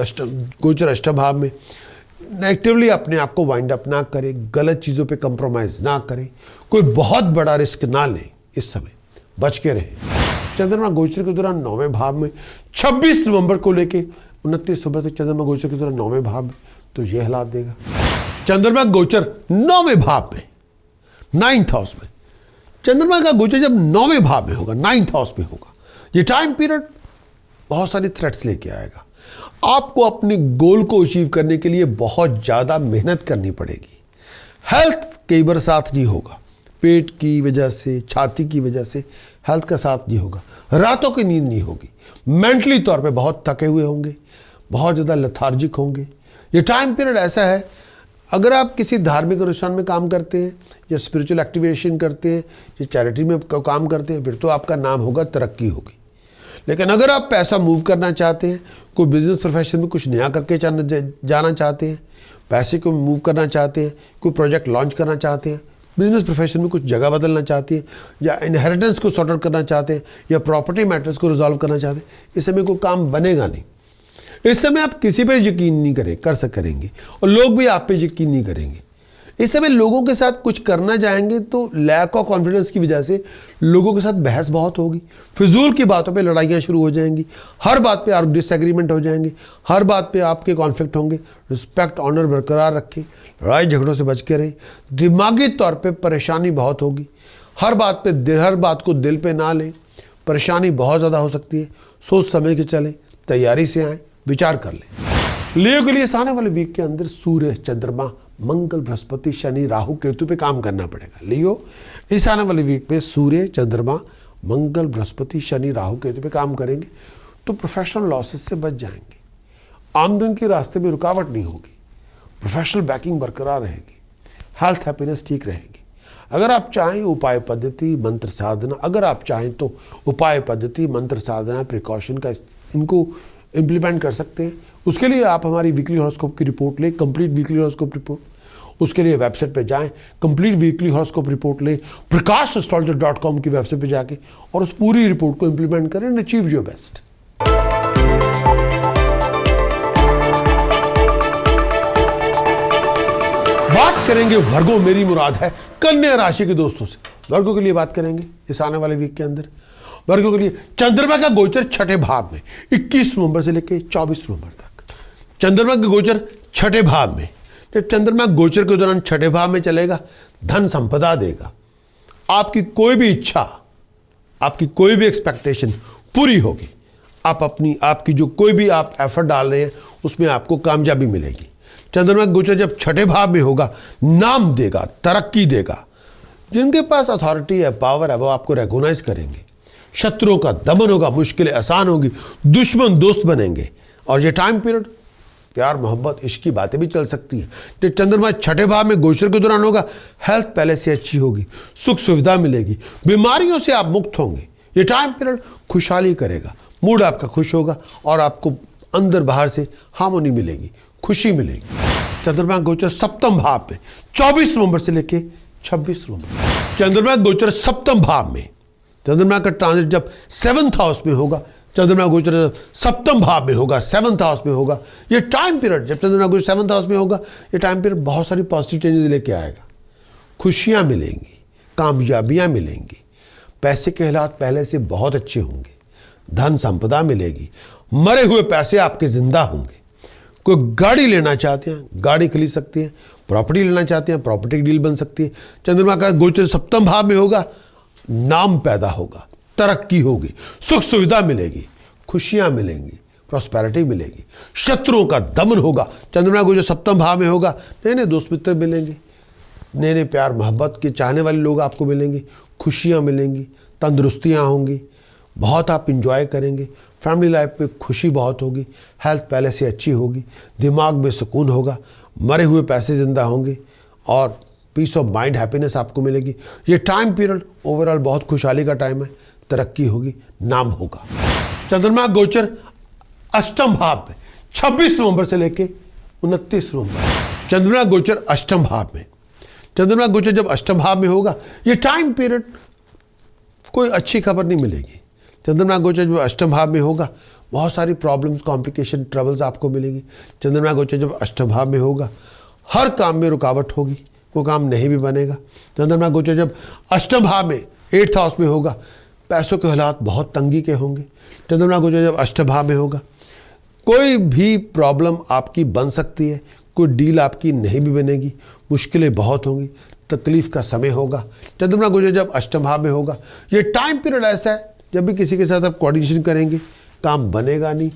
गोचर अष्टम भाव में, नेगेटिवली अपने आप को वाइंड अप ना करें, गलत चीज़ों पे कंप्रोमाइज़ ना करें, कोई बहुत बड़ा रिस्क ना लें, इस समय बच के रहें। चंद्रमा गोचर के दौरान 9वें भाव में 26 नवंबर को लेके 29 नवंबर तक चंद्रमा गोचर के दौरान 9वें भाव में, तो ये हालात देगा। चंद्रमा गोचर 9वें भाव में, 9th हाउस में, चंद्रमा का गोचर जब 9वें भाव में होगा, 9th हाउस में होगा, ये टाइम पीरियड बहुत सारी थ्रेट्स लेके आएगा। आपको अपने गोल को अचीव करने के लिए बहुत ज़्यादा मेहनत करनी पड़ेगी। हेल्थ कई बार साथ नहीं होगा, पेट की वजह से, छाती की वजह से हेल्थ का साथ नहीं होगा, रातों की नींद नहीं होगी, मेंटली तौर पे बहुत थके हुए होंगे, बहुत ज़्यादा लेथार्जिक होंगे। ये टाइम पीरियड ऐसा है, अगर आप किसी धार्मिक अनुष्ठान में काम करते हैं या स्पिरिचुअल एक्टिवेशन करते हैं या चैरिटी में काम करते हैं, फिर तो आपका नाम होगा, तरक्की होगी। लेकिन अगर आप पैसा मूव करना चाहते हैं, कोई बिजनेस प्रोफेशन में कुछ नया करके जाना चाहते हैं, पैसे को मूव करना चाहते हैं, कोई प्रोजेक्ट लॉन्च करना चाहते हैं, बिजनेस प्रोफेशन में कुछ जगह बदलना चाहती हैं, या इनहेरिटेंस को सॉर्ट आउट करना चाहते हैं, या प्रॉपर्टी मैटर्स को रिजॉल्व करना चाहते हैं, इस समय कोई काम बनेगा नहीं। इस समय आप किसी पे यकीन नहीं करेंगे और लोग भी आप पे यकीन नहीं करेंगे। इस समय लोगों के साथ कुछ करना चाहेंगे तो लैक ऑफ कॉन्फिडेंस की वजह से लोगों के साथ बहस बहुत होगी, फिजूल की बातों पे लड़ाइयाँ शुरू हो जाएंगी, हर बात पे डिसएग्रीमेंट हो जाएंगे, हर बात पे आपके कॉन्फ्लिक्ट होंगे। रिस्पेक्ट ऑनर बरकरार रखें, लड़ाई झगड़ों से बच के रहें। दिमागी तौर पे परेशानी बहुत होगी, हर बात को दिल पे ना लें, परेशानी बहुत ज़्यादा हो सकती है। सोच समझ के चलें, तैयारी से आएँ, विचार कर लें। लियो के लिए इस आने वाले वीक के अंदर सूर्य, चंद्रमा, मंगल, बृहस्पति, शनि, राहु, केतु पे काम करना पड़ेगा। लियो इस आने वाले वीक में सूर्य, चंद्रमा, मंगल, बृहस्पति, शनि, राहु, केतु पे काम करेंगे तो प्रोफेशनल लॉसेस से बच जाएंगे। आमदन के रास्ते में रुकावट नहीं होगी, प्रोफेशनल बैकिंग बरकरार रहेगी, हेल्थ हैप्पीनेस ठीक रहेगी। अगर आप चाहें उपाय पद्धति, मंत्र साधना, अगर आप चाहें तो उपाय पद्धति, मंत्र साधना, प्रिकॉशन का इनको इम्प्लीमेंट कर सकते हैं। उसके लिए आप हमारी वीकली हॉरोस्कोप की रिपोर्ट लें, कंप्लीट वीकली हॉरोस्कोप रिपोर्ट। उसके लिए वेबसाइट पे जाएं, कंप्लीट वीकली हॉरोस्कोप रिपोर्ट लें, prakash.com की वेबसाइट पे जाके, और उस पूरी रिपोर्ट को इम्प्लीमेंट करें एंड अचीव योर बेस्ट। बात करेंगे वर्गो, मेरी मुराद है कन्या राशि के दोस्तों से। वर्गो के लिए बात करेंगे इस आने वाले वीक के अंदर। वर्गों के लिए चंद्रमा का गोचर छठे भाव में 21 नवंबर से लेकर 24 नवंबर तक। चंद्रमा का गोचर छठे भाव में, जब चंद्रमा गोचर के दौरान छठे भाव में चलेगा, धन संपदा देगा। आपकी कोई भी इच्छा, आपकी कोई भी एक्सपेक्टेशन पूरी होगी। आपकी जो कोई भी आप एफर्ट डाल रहे हैं उसमें आपको कामयाबी मिलेगी। चंद्रमा का गोचर जब छठे भाव में होगा, नाम देगा, तरक्की देगा। जिनके पास अथॉरिटी है, पावर है, वो आपको रिकॉग्नाइज करेंगे। शत्रुओं का दमन होगा, मुश्किलें आसान होगी, दुश्मन दोस्त बनेंगे। और ये टाइम पीरियड प्यार, मोहब्बत, इश्क की बातें भी चल सकती है। जब चंद्रमा छठे भाव में गोचर के दौरान होगा, हेल्थ पहले से अच्छी होगी, सुख सुविधा मिलेगी, बीमारियों से आप मुक्त होंगे। ये टाइम पीरियड खुशहाली करेगा, मूड आपका खुश होगा और आपको अंदर बाहर से हार्मोनी मिलेगी, खुशी मिलेगी। चंद्रमा गोचर सप्तम भाव में 24 नवंबर से लेकर 26 नवंबर। चंद्रमा गोचर सप्तम भाव में, चंद्रमा का ट्रांजिट जब 7th हाउस में होगा, चंद्रमा गोचर सप्तम भाव में होगा, 7th हाउस में होगा, ये टाइम पीरियड जब चंद्रमा गोचर 7th हाउस में होगा, ये टाइम पीरियड बहुत सारी पॉजिटिव चेंजेस लेके आएगा। खुशियां मिलेंगी, कामयाबियां मिलेंगी, पैसे के हालात पहले से बहुत अच्छे होंगे, धन संपदा मिलेगी, मरे हुए पैसे आपके जिंदा होंगे। कोई गाड़ी लेना चाहते हैं, गाड़ी खरीद सकते हैं, प्रॉपर्टी लेना चाहते हैं, प्रॉपर्टी की डील बन सकती है। चंद्रमा का गोचर सप्तम भाव में होगा, नाम पैदा होगा, तरक्की होगी, सुख सुविधा मिलेगी, खुशियां मिलेंगी, प्रॉस्पेरिटी मिलेगी, शत्रुओं का दमन होगा। चंद्रमा को जो सप्तम भाव में होगा, नए नए दोस्त मित्र मिलेंगे, नए नए प्यार मोहब्बत के चाहने वाले लोग आपको मिलेंगे, खुशियां मिलेंगी, तंदुरुस्तियां होंगी, बहुत आप इंजॉय करेंगे। फैमिली लाइफ में खुशी बहुत होगी, हेल्थ पहले से अच्छी होगी, दिमाग में सुकून होगा, मरे हुए पैसे जिंदा होंगे और पीस ऑफ माइंड, हैप्पीनेस आपको मिलेगी। ये टाइम पीरियड ओवरऑल बहुत खुशहाली का टाइम है, तरक्की होगी, नाम होगा। चंद्रमा गोचर अष्टम भाव में 26 नवंबर से लेकर 29 नवंबर। चंद्रमा गोचर अष्टम भाव में, चंद्रमा गोचर जब अष्टम भाव में होगा, ये टाइम पीरियड कोई अच्छी खबर नहीं मिलेगी। चंद्रमा गोचर जब अष्टम भाव में होगा, बहुत सारी प्रॉब्लम्स, कॉम्प्लिकेशन, ट्रबल्स आपको मिलेंगी। चंद्रमा गोचर जब अष्टम भाव में होगा, हर काम में रुकावट होगी, कोई काम नहीं भी बनेगा। चंद्रमा गोचर जब अष्टम भाव में 8th हाउस में होगा, पैसों के हालात बहुत तंगी के होंगे। चंद्रमा गोचर जब अष्टम भाव में होगा, कोई भी प्रॉब्लम आपकी बन सकती है, कोई डील आपकी नहीं भी बनेगी, मुश्किलें बहुत होंगी, तकलीफ का समय होगा। चंद्रमा गोचर जब अष्टम भाव में होगा, ये टाइम पीरियड ऐसा है जब भी किसी के साथ आप कोऑर्डिनेशन करेंगे, काम बनेगा नहीं,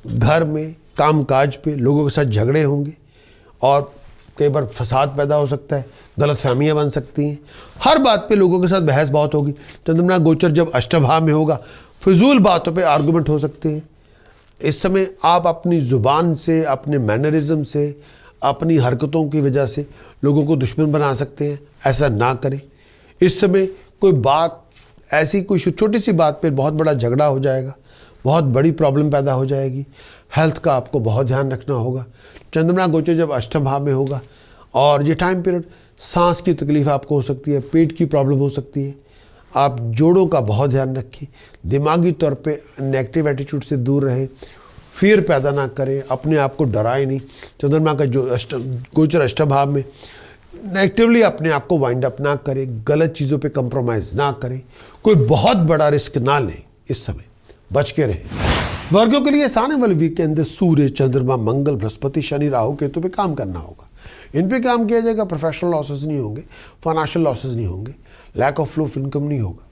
घर में काम काज पे लोगों के साथ झगड़े होंगे और कई बार फसाद पैदा हो सकता है, गलतफहमियां बन सकती हैं, हर बात पे लोगों के साथ बहस बहुत होगी। चंद्रमा गोचर जब अष्टम भाव में होगा, फिजूल बातों पे आर्गुमेंट हो सकते हैं। इस समय आप अपनी ज़ुबान से, अपने मैनरिज्म से, अपनी हरकतों की वजह से लोगों को दुश्मन बना सकते हैं, ऐसा ना करें। इस समय कोई बात ऐसी, कोई छोटी सी बात पे बहुत बड़ा झगड़ा हो जाएगा, बहुत बड़ी प्रॉब्लम पैदा हो जाएगी। हेल्थ का आपको बहुत ध्यान रखना होगा। चंद्रमा गोचर जब अष्टम भाव में होगा और ये टाइम पीरियड सांस की तकलीफ आपको हो सकती है, पेट की प्रॉब्लम हो सकती है। आप जोड़ों का बहुत ध्यान रखें, दिमागी तौर पे नेगेटिव एटीट्यूड से दूर रहें, फियर पैदा ना करें, अपने आप को डराएं नहीं। चंद्रमा का जो गोचर अष्टम भाव में, नेगेटिवली अपने आप को वाइंड अप ना करें, गलत चीज़ों पे कंप्रोमाइज़ ना करें, कोई बहुत बड़ा रिस्क ना लें, इस समय बच के रहें। वर्गों के लिए इस आने वाले वीक के अंदर सूर्य, चंद्रमा, मंगल, बृहस्पति, शनि, राहु, केतु पे काम करना होगा। इन पे काम किया जाएगा, प्रोफेशनल लॉसेस नहीं होंगे, फाइनेंशियल लॉसेस नहीं होंगे, lack of flow of income नहीं होगा,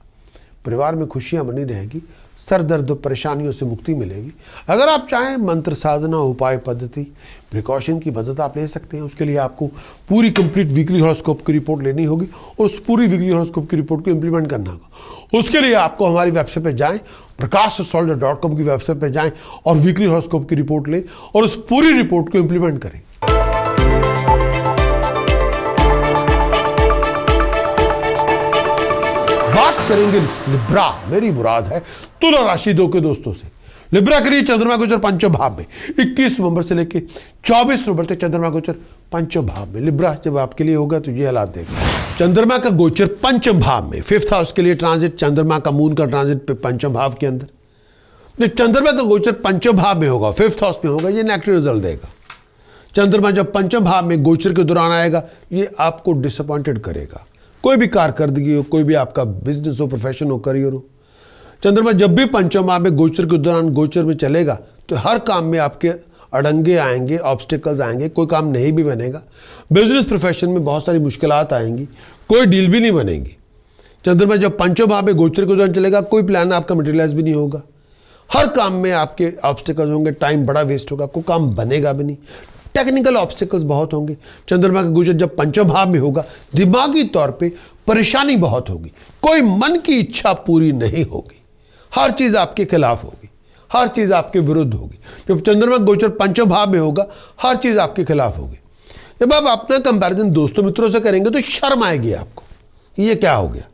परिवार में खुशियां बनी रहेगी, सर दर्द परेशानियों से मुक्ति मिलेगी। अगर आप चाहें मंत्र साधना, उपाय पद्धति, प्रिकॉशन की मदद आप ले सकते हैं। उसके लिए आपको पूरी कंप्लीट वीकली हॉरोस्कोप की रिपोर्ट लेनी होगी और उस पूरी वीकली हॉरोस्कोप की रिपोर्ट को इंप्लीमेंट करना होगा। उसके लिए आपको हमारी वेबसाइट पर जाएं, prakashastrologer.com की वेबसाइट पर जाएं और वीकली हॉरोस्कोप की रिपोर्ट लें और उस पूरी रिपोर्ट को इंप्लीमेंट करें। बात करेंगे लिब्रा, मेरी मुराद है तुला राशि 2 के दोस्तों से। लिब्रा के लिए चंद्रमा गोचर पंचम भाव में 21 नवंबर से लेकर 24 नवंबर तक चंद्रमा गोचर पंचम भाव में। लिब्रा जब आपके लिए होगा तो ये हालात देगा। चंद्रमा का गोचर पंचम भाव में, 5th हाउस के लिए ट्रांजिट, चंद्रमा का मून का ट्रांजिट पे पंचम भाव के अंदर। चंद्रमा का गोचर पंचम भाव में होगा, 5th हाउस में होगा, ये नेगेटिव रिजल्ट देगा। चंद्रमा जब पंचम भाव में गोचर के दौरान आएगा, ये आपको डिसअपॉइंटेड करेगा। कोई भी कारकर्दगी हो, कोई भी आपका बिजनेस हो, प्रोफेशन हो, करियर हो, चंद्रमा जब भी पंचम भाव में गोचर के दौरान गोचर में चलेगा तो हर काम में आपके अड़ंगे आएंगे, ऑब्स्टिकल्स आएंगे, कोई काम नहीं भी बनेगा। बिजनेस प्रोफेशन में बहुत सारी मुश्किलात आएंगी, कोई डील भी नहीं बनेगी। चंद्रमा जब पंचम भाव में गोचर के दौरान चलेगा, कोई प्लान आपका मटेरियलाइज भी नहीं होगा, हर काम में आपके ऑब्स्टिकल्स होंगे, टाइम बड़ा वेस्ट होगा, कोई काम बनेगा भी नहीं, टेक्निकल ऑब्स्टिकल्स बहुत होंगे। चंद्रमा का गोचर जब पंचम भाव में होगा, दिमागी तौर पे परेशानी बहुत होगी, कोई मन की इच्छा पूरी नहीं होगी, हर चीज़ आपके खिलाफ होगी, हर चीज़ आपके विरुद्ध होगी। जब चंद्रमा गोचर पंचम भाव में होगा, हर चीज़ आपके खिलाफ होगी। जब आप अपना कंपैरिजन दोस्तों मित्रों से करेंगे तो शर्म आएगी आपको, ये क्या हो गया,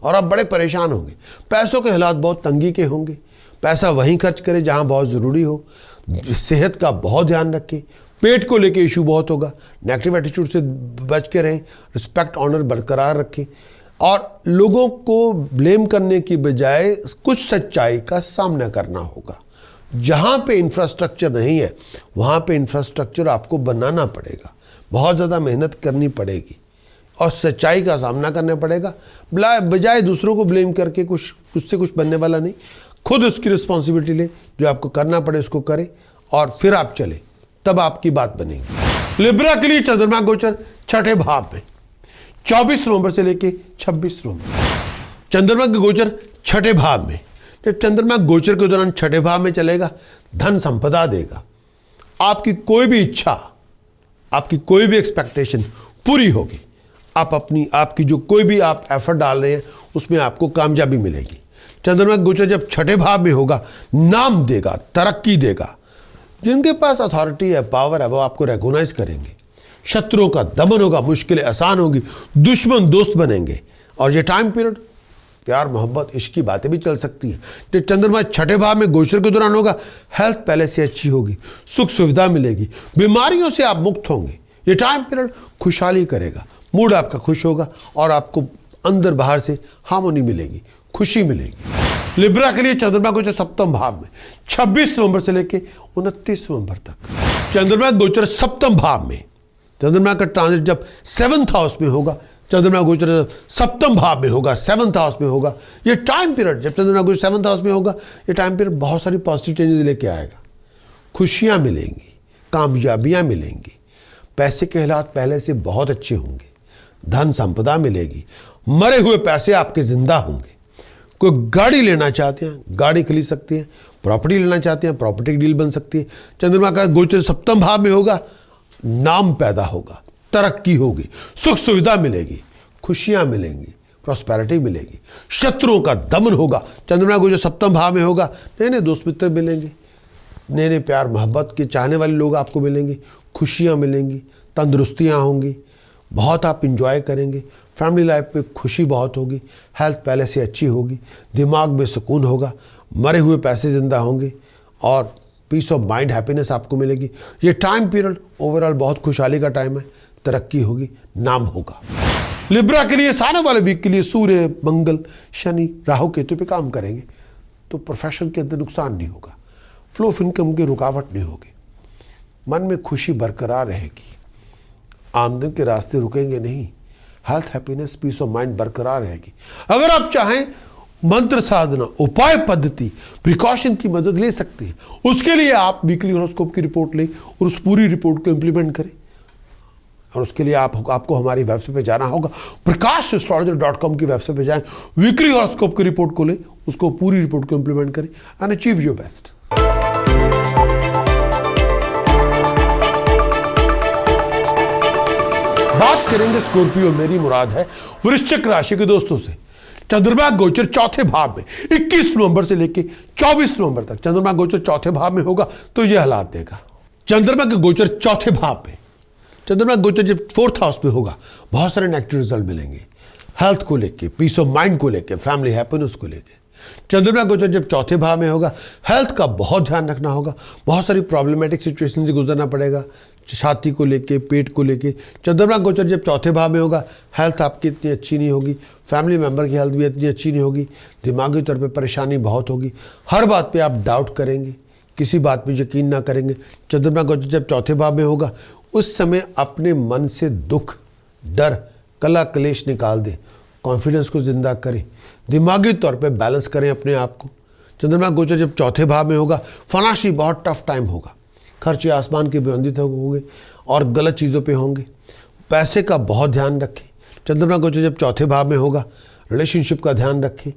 और आप बड़े परेशान होंगे। पैसों के हालात बहुत तंगी के होंगे, पैसा वहीं खर्च करें जहाँ बहुत ज़रूरी हो। सेहत का बहुत ध्यान रखें, पेट को लेके इशू बहुत होगा, नेगेटिव एटीट्यूड से बच के रहें, रिस्पेक्ट ऑनर बरकरार रखें और लोगों को ब्लेम करने की बजाय कुछ सच्चाई का सामना करना होगा। जहाँ पे इंफ्रास्ट्रक्चर नहीं है वहाँ पे इंफ्रास्ट्रक्चर आपको बनाना पड़ेगा, बहुत ज़्यादा मेहनत करनी पड़ेगी और सच्चाई का सामना करना पड़ेगा। बजाय दूसरों को ब्लेम करके कुछ से कुछ बनने वाला नहीं, खुद उसकी रिस्पॉन्सिबिलिटी ले, जो आपको करना पड़े उसको करें और फिर आप चले, तब आपकी बात बनेगी। लिब्रा के लिए चंद्रमा गोचर छठे भाव में 24 नवंबर से लेके 26 नवंबर। चंद्रमा के गोचर छठे भाव में, जब चंद्रमा गोचर के दौरान छठे भाव में चलेगा, धन संपदा देगा। आपकी कोई भी इच्छा, आपकी कोई भी एक्सपेक्टेशन पूरी होगी। आपकी जो कोई भी आप एफर्ट डाल रहे हैं उसमें आपको कामयाबी मिलेगी। चंद्रमा गोचर जब छठे भाव में होगा, नाम देगा, तरक्की देगा। जिनके पास अथॉरिटी है, पावर है, वो आपको रिकॉग्नाइज करेंगे। शत्रुओं का दमन होगा, मुश्किलें आसान होगी, दुश्मन दोस्त बनेंगे। और ये टाइम पीरियड प्यार, मोहब्बत, इश्क की बातें भी चल सकती है। जो चंद्रमा छठे भाव में गोचर के दौरान होगा, हेल्थ पहले से अच्छी होगी, सुख सुविधा मिलेगी, बीमारियों से आप मुक्त होंगे। ये टाइम पीरियड खुशहाली करेगा, मूड आपका खुश होगा और आपको अंदर बाहर से हार्मोनी मिलेगी, खुशी मिलेगी। लिब्रा के लिए चंद्रमा गोचर सप्तम भाव में 26 नवंबर से लेकर 29 नवंबर तक। चंद्रमा गोचर सप्तम भाव में, चंद्रमा का ट्रांजिट जब 7th हाउस में होगा, चंद्रमा गोचर सप्तम भाव में होगा, 7th हाउस में होगा, ये टाइम पीरियड जब चंद्रमा गोचर 7th हाउस में होगा, ये टाइम पीरियड बहुत सारी पॉजिटिव चेंजेस लेके आएगा। खुशियाँ मिलेंगी, कामयाबियाँ मिलेंगी, पैसे के हालात पहले से बहुत अच्छे होंगे, धन संपदा मिलेगी, मरे हुए पैसे आपके जिंदा होंगे। कोई गाड़ी लेना चाहते हैं, गाड़ी खरीद सकते हैं, प्रॉपर्टी लेना चाहते हैं, प्रॉपर्टी की डील बन सकती है। चंद्रमा का गोचर सप्तम भाव में होगा, नाम पैदा होगा, तरक्की होगी, सुख सुविधा मिलेगी, खुशियां मिलेंगी, प्रॉस्पेरिटी मिलेगी, शत्रुओं का दमन होगा। चंद्रमा गोचर सप्तम भाव में होगा, नए नए दोस्त मित्र मिलेंगे, नए नए प्यार मोहब्बत के चाहने वाले लोग आपको मिलेंगे, खुशियां मिलेंगी, तंदुरुस्तियां होंगी, बहुत आप इंजॉय करेंगे। फैमिली लाइफ में खुशी बहुत होगी, हेल्थ पहले से अच्छी होगी, दिमाग में सुकून होगा, मरे हुए पैसे जिंदा होंगे और पीस ऑफ माइंड, हैप्पीनेस आपको मिलेगी। ये टाइम पीरियड ओवरऑल बहुत खुशहाली का टाइम है, तरक्की होगी, नाम होगा। लिब्रा के लिए इस आने वाले वीक के लिए सूर्य, मंगल, शनि, राहु, केतु पे काम करेंगे तो प्रोफेशन के अंदर नुकसान नहीं होगा, फ्लो ऑफ इनकम की रुकावट नहीं होगी, मन में खुशी बरकरार रहेगी, आमदन के रास्ते रुकेंगे नहीं, health, happiness, peace of mind बरकरार रहेगी। अगर आप चाहें मंत्र साधना, उपाय पद्धति, प्रिकॉशन की मदद ले सकते हैं। उसके लिए आप वीकली हॉरोस्कोप की रिपोर्ट लें और उस पूरी रिपोर्ट को इंप्लीमेंट करें। और उसके लिए आपको हमारी वेबसाइट पे जाना होगा, prakashastrologer.com की वेबसाइट पे जाएं, वीकली हॉरोस्कोप की रिपोर्ट को लें, उसको पूरी रिपोर्ट को इंप्लीमेंट करें एंड अचीव योर बेस्ट। बात करेंगे स्कॉर्पियो, मेरी मुराद है वृश्चिक राशि के दोस्तों से। चंद्रमा गोचर चौथे भाव में 21 नवंबर से लेकर 24 नवंबर तक चंद्रमा गोचर चौथे भाव में होगा तो यह हालात देगा। चंद्रमा के गोचर चौथे भाव में, चंद्रमा गोचर जब 4th हाउस में होगा, बहुत सारे नेगेटिव रिजल्ट मिलेंगे, हेल्थ को लेके, पीस ऑफ माइंड को लेके, फैमिली हैप्पीनेस को लेके। चंद्रमा गोचर जब चौथे भाव में होगा, हेल्थ का बहुत ध्यान रखना होगा, बहुत सारी प्रॉब्लमेटिक सिचुएशन से गुजरना पड़ेगा, छाती को लेके, पेट को लेके। चंद्रमा गोचर जब चौथे भाव में होगा, हेल्थ आपकी इतनी अच्छी नहीं होगी, फैमिली मेंबर की हेल्थ भी इतनी अच्छी नहीं होगी, दिमागी तौर पे परेशानी बहुत होगी, हर बात पे आप डाउट करेंगे, किसी बात पे यकीन ना करेंगे। चंद्रमा गोचर जब चौथे भाव में होगा, उस समय अपने मन से दुख, डर, कला कलेश निकाल दें, कॉन्फिडेंस को जिंदा करें, दिमागी तौर पे बैलेंस करें अपने आप को। चंद्रमा गोचर जब चौथे भाव में होगा, फाइनेंशियली बहुत टफ टाइम होगा, खर्चे आसमान के बुलंदी होंगे और गलत चीज़ों पे होंगे, पैसे का बहुत ध्यान रखें। चंद्रमा गोचर जब चौथे भाव में होगा, रिलेशनशिप का ध्यान रखें,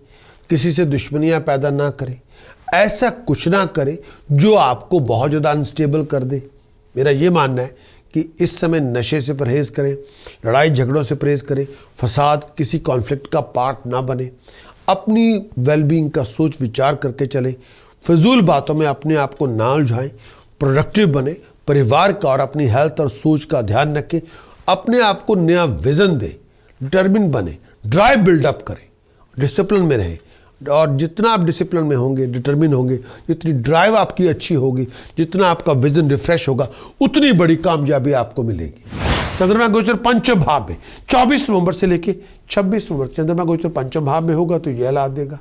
किसी से दुश्मनियां पैदा ना करें, ऐसा कुछ ना करें जो आपको बहुत ज़्यादा अनस्टेबल कर दे। मेरा ये मानना है कि इस समय नशे से परहेज़ करें, लड़ाई झगड़ों से परहेज़ करें, फसाद, किसी कॉन्फ्लिक्ट का पार्ट ना बने, अपनी वेलबींग का सोच विचार करके चलें, फजूल बातों में अपने आप को ना उलझाएं, प्रोडक्टिव बने, परिवार का और अपनी हेल्थ और सोच का ध्यान रखें, अपने आप को नया विजन दें, डिटर्मिन बने, ड्राइव बिल्डअप करें, डिसिप्लिन में रहें। और जितना आप डिसिप्लिन में होंगे, डिटर्मिन होंगे, जितनी ड्राइव आपकी अच्छी होगी, जितना आपका विजन रिफ्रेश होगा, उतनी बड़ी कामयाबी आपको मिलेगी। चंद्रमा गोचर पंचम भाव में 24 नवंबर से लेकर 26 नवंबर, चंद्रमा गोचर पंचम भाव में होगा तो यह लाभ देगा।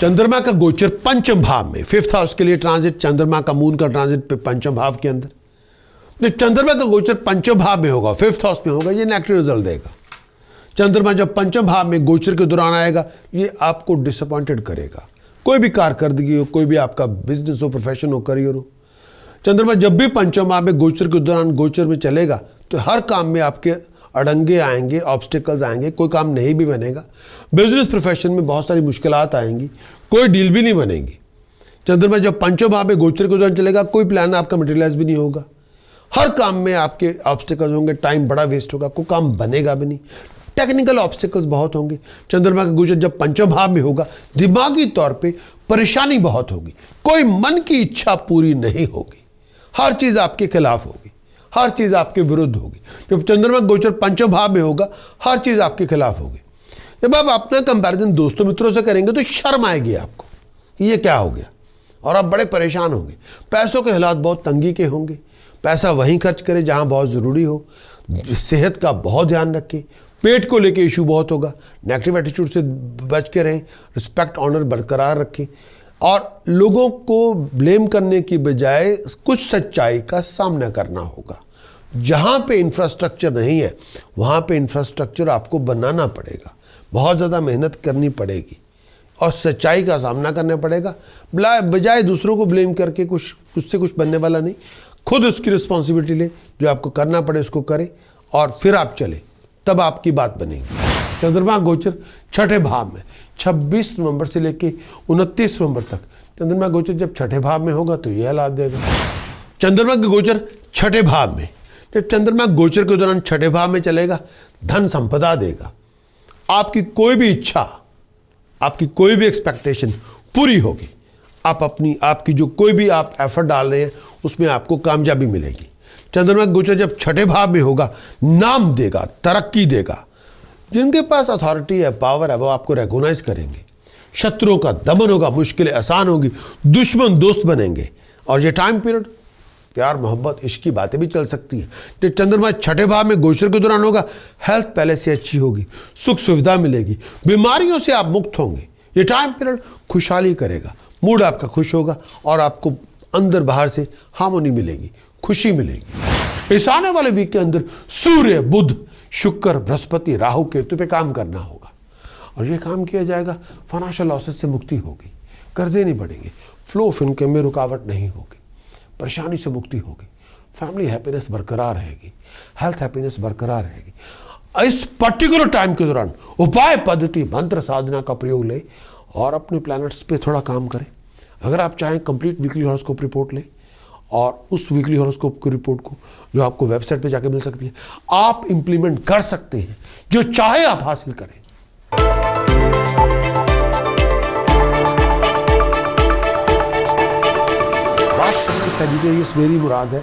चंद्रमा का गोचर पंचम भाव में, 5th हाउस के लिए ट्रांजिट, चंद्रमा का मून का ट्रांजिट पे पंचम भाव के अंदर। चंद्रमा का गोचर पंचम भाव में होगा, 5th हाउस में होगा, ये नेगेटिव रिजल्ट देगा। चंद्रमा जब पंचम भाव में गोचर के दौरान आएगा, ये आपको डिसअपॉइंटेड करेगा, कोई भी कारकर्दगी हो, कोई भी आपका बिजनेस हो, प्रोफेशन हो, करियर हो। चंद्रमा जब भी पंचम भाव में गोचर के दौरान गोचर में चलेगा तो हर काम में आपके अड़ंगे आएंगे, ऑब्स्टिकल्स आएंगे, कोई काम नहीं भी बनेगा, बिजनेस प्रोफेशन में बहुत सारी मुश्किलात आएंगी, कोई डील भी नहीं बनेगी। चंद्रमा जब पंचम भाव में गोचर के दौरान चलेगा, कोई प्लान आपका मटेरियलाइज भी नहीं होगा, हर काम में आपके ऑब्स्टिकल्स होंगे, टाइम बड़ा वेस्ट होगा, कोई काम बनेगा भी नहीं, टेक्निकल ऑब्स्टिकल्स बहुत होंगे। चंद्रमा का गोचर जब पंचम भाव में होगा, दिमागी तौर पे परेशानी बहुत होगी, कोई मन की इच्छा पूरी नहीं होगी, हर चीज़ आपके खिलाफ होगी, हर चीज़ आपके विरुद्ध होगी। जब चंद्रमा गोचर पंचम भाव में होगा, हर चीज़ आपके खिलाफ होगी। जब आप अपना कंपैरिजन दोस्तों मित्रों से करेंगे तो शर्म आएगी आपको, ये क्या हो गया, और आप बड़े परेशान होंगे। पैसों के हालात बहुत तंगी के होंगे, पैसा वहीं खर्च करें जहां बहुत ज़रूरी हो, सेहत का बहुत ध्यान रखें, पेट को लेके इशू बहुत होगा, नेगेटिव एटीट्यूड से बच के रहें, रिस्पेक्ट ऑनर बरकरार रखें और लोगों को ब्लेम करने की बजाय कुछ सच्चाई का सामना करना होगा। जहाँ पे इंफ्रास्ट्रक्चर नहीं है वहाँ पे इंफ्रास्ट्रक्चर आपको बनाना पड़ेगा, बहुत ज़्यादा मेहनत करनी पड़ेगी और सच्चाई का सामना करना पड़ेगा। बजाय दूसरों को ब्लेम करके उससे कुछ बनने वाला नहीं, खुद उसकी रिस्पॉन्सिबिलिटी ले, जो आपको करना पड़े उसको करें और फिर आप चले, तब आपकी बात बनेगी। चंद्रमा गोचर छठे भाव में 26 नवंबर से लेकर 29 नवंबर तक, चंद्रमा गोचर जब छठे भाव में होगा तो यह लाभ देगा। चंद्रमा के गोचर छठे भाव में, जब चंद्रमा गोचर के दौरान छठे भाव में चलेगा, धन संपदा देगा, आपकी कोई भी इच्छा, आपकी कोई भी एक्सपेक्टेशन पूरी होगी, आपकी जो कोई भी आप एफर्ट डाल रहे हैं उसमें आपको कामयाबी मिलेगी। चंद्रमा गोचर जब छठे भाव में होगा, नाम देगा, तरक्की देगा, जिनके पास अथॉरिटी है, पावर है, वो आपको रिकॉग्नाइज करेंगे, शत्रुओं का दमन होगा, मुश्किलें आसान होगी, दुश्मन दोस्त बनेंगे और ये टाइम पीरियड प्यार मोहब्बत इश्क की बातें भी चल सकती है। जब चंद्रमा छठे भाव में गोचर के दौरान होगा, हेल्थ पहले से अच्छी होगी, सुख सुविधा मिलेगी, बीमारियों से आप मुक्त होंगे। ये टाइम पीरियड खुशहाली करेगा, मूड आपका खुश होगा और आपको अंदर बाहर से हार्मोनी मिलेगी, खुशी मिलेगी। इस आने वाले वीक के अंदर सूर्य, बुध, शुक्र, बृहस्पति, राहु, केतु पे काम करना होगा और ये काम किया जाएगा, फाइनेंशियल लॉसेस से मुक्ति होगी, कर्जे नहीं बढ़ेंगे, फ्लो ऑफ इनकम में रुकावट नहीं होगी, परेशानी से मुक्ति होगी, फैमिली हैप्पीनेस बरकरार रहेगी, हेल्थ हैप्पीनेस बरकरार रहेगी। इस पर्टिकुलर टाइम के दौरान उपाय, पद्धति, मंत्र, साधना का प्रयोग लें और अपने प्लैनेट्स पे थोड़ा काम करें। अगर आप चाहें कंप्लीट वीकली हॉरोस्कोप रिपोर्ट लें और उस वीकली हॉरोस्कोप की रिपोर्ट को, जो आपको वेबसाइट पे जाके मिल सकती है, आप इंप्लीमेंट कर सकते हैं। जो चाहे आप हासिल करें। सजिटेरियस मेरी मुराद है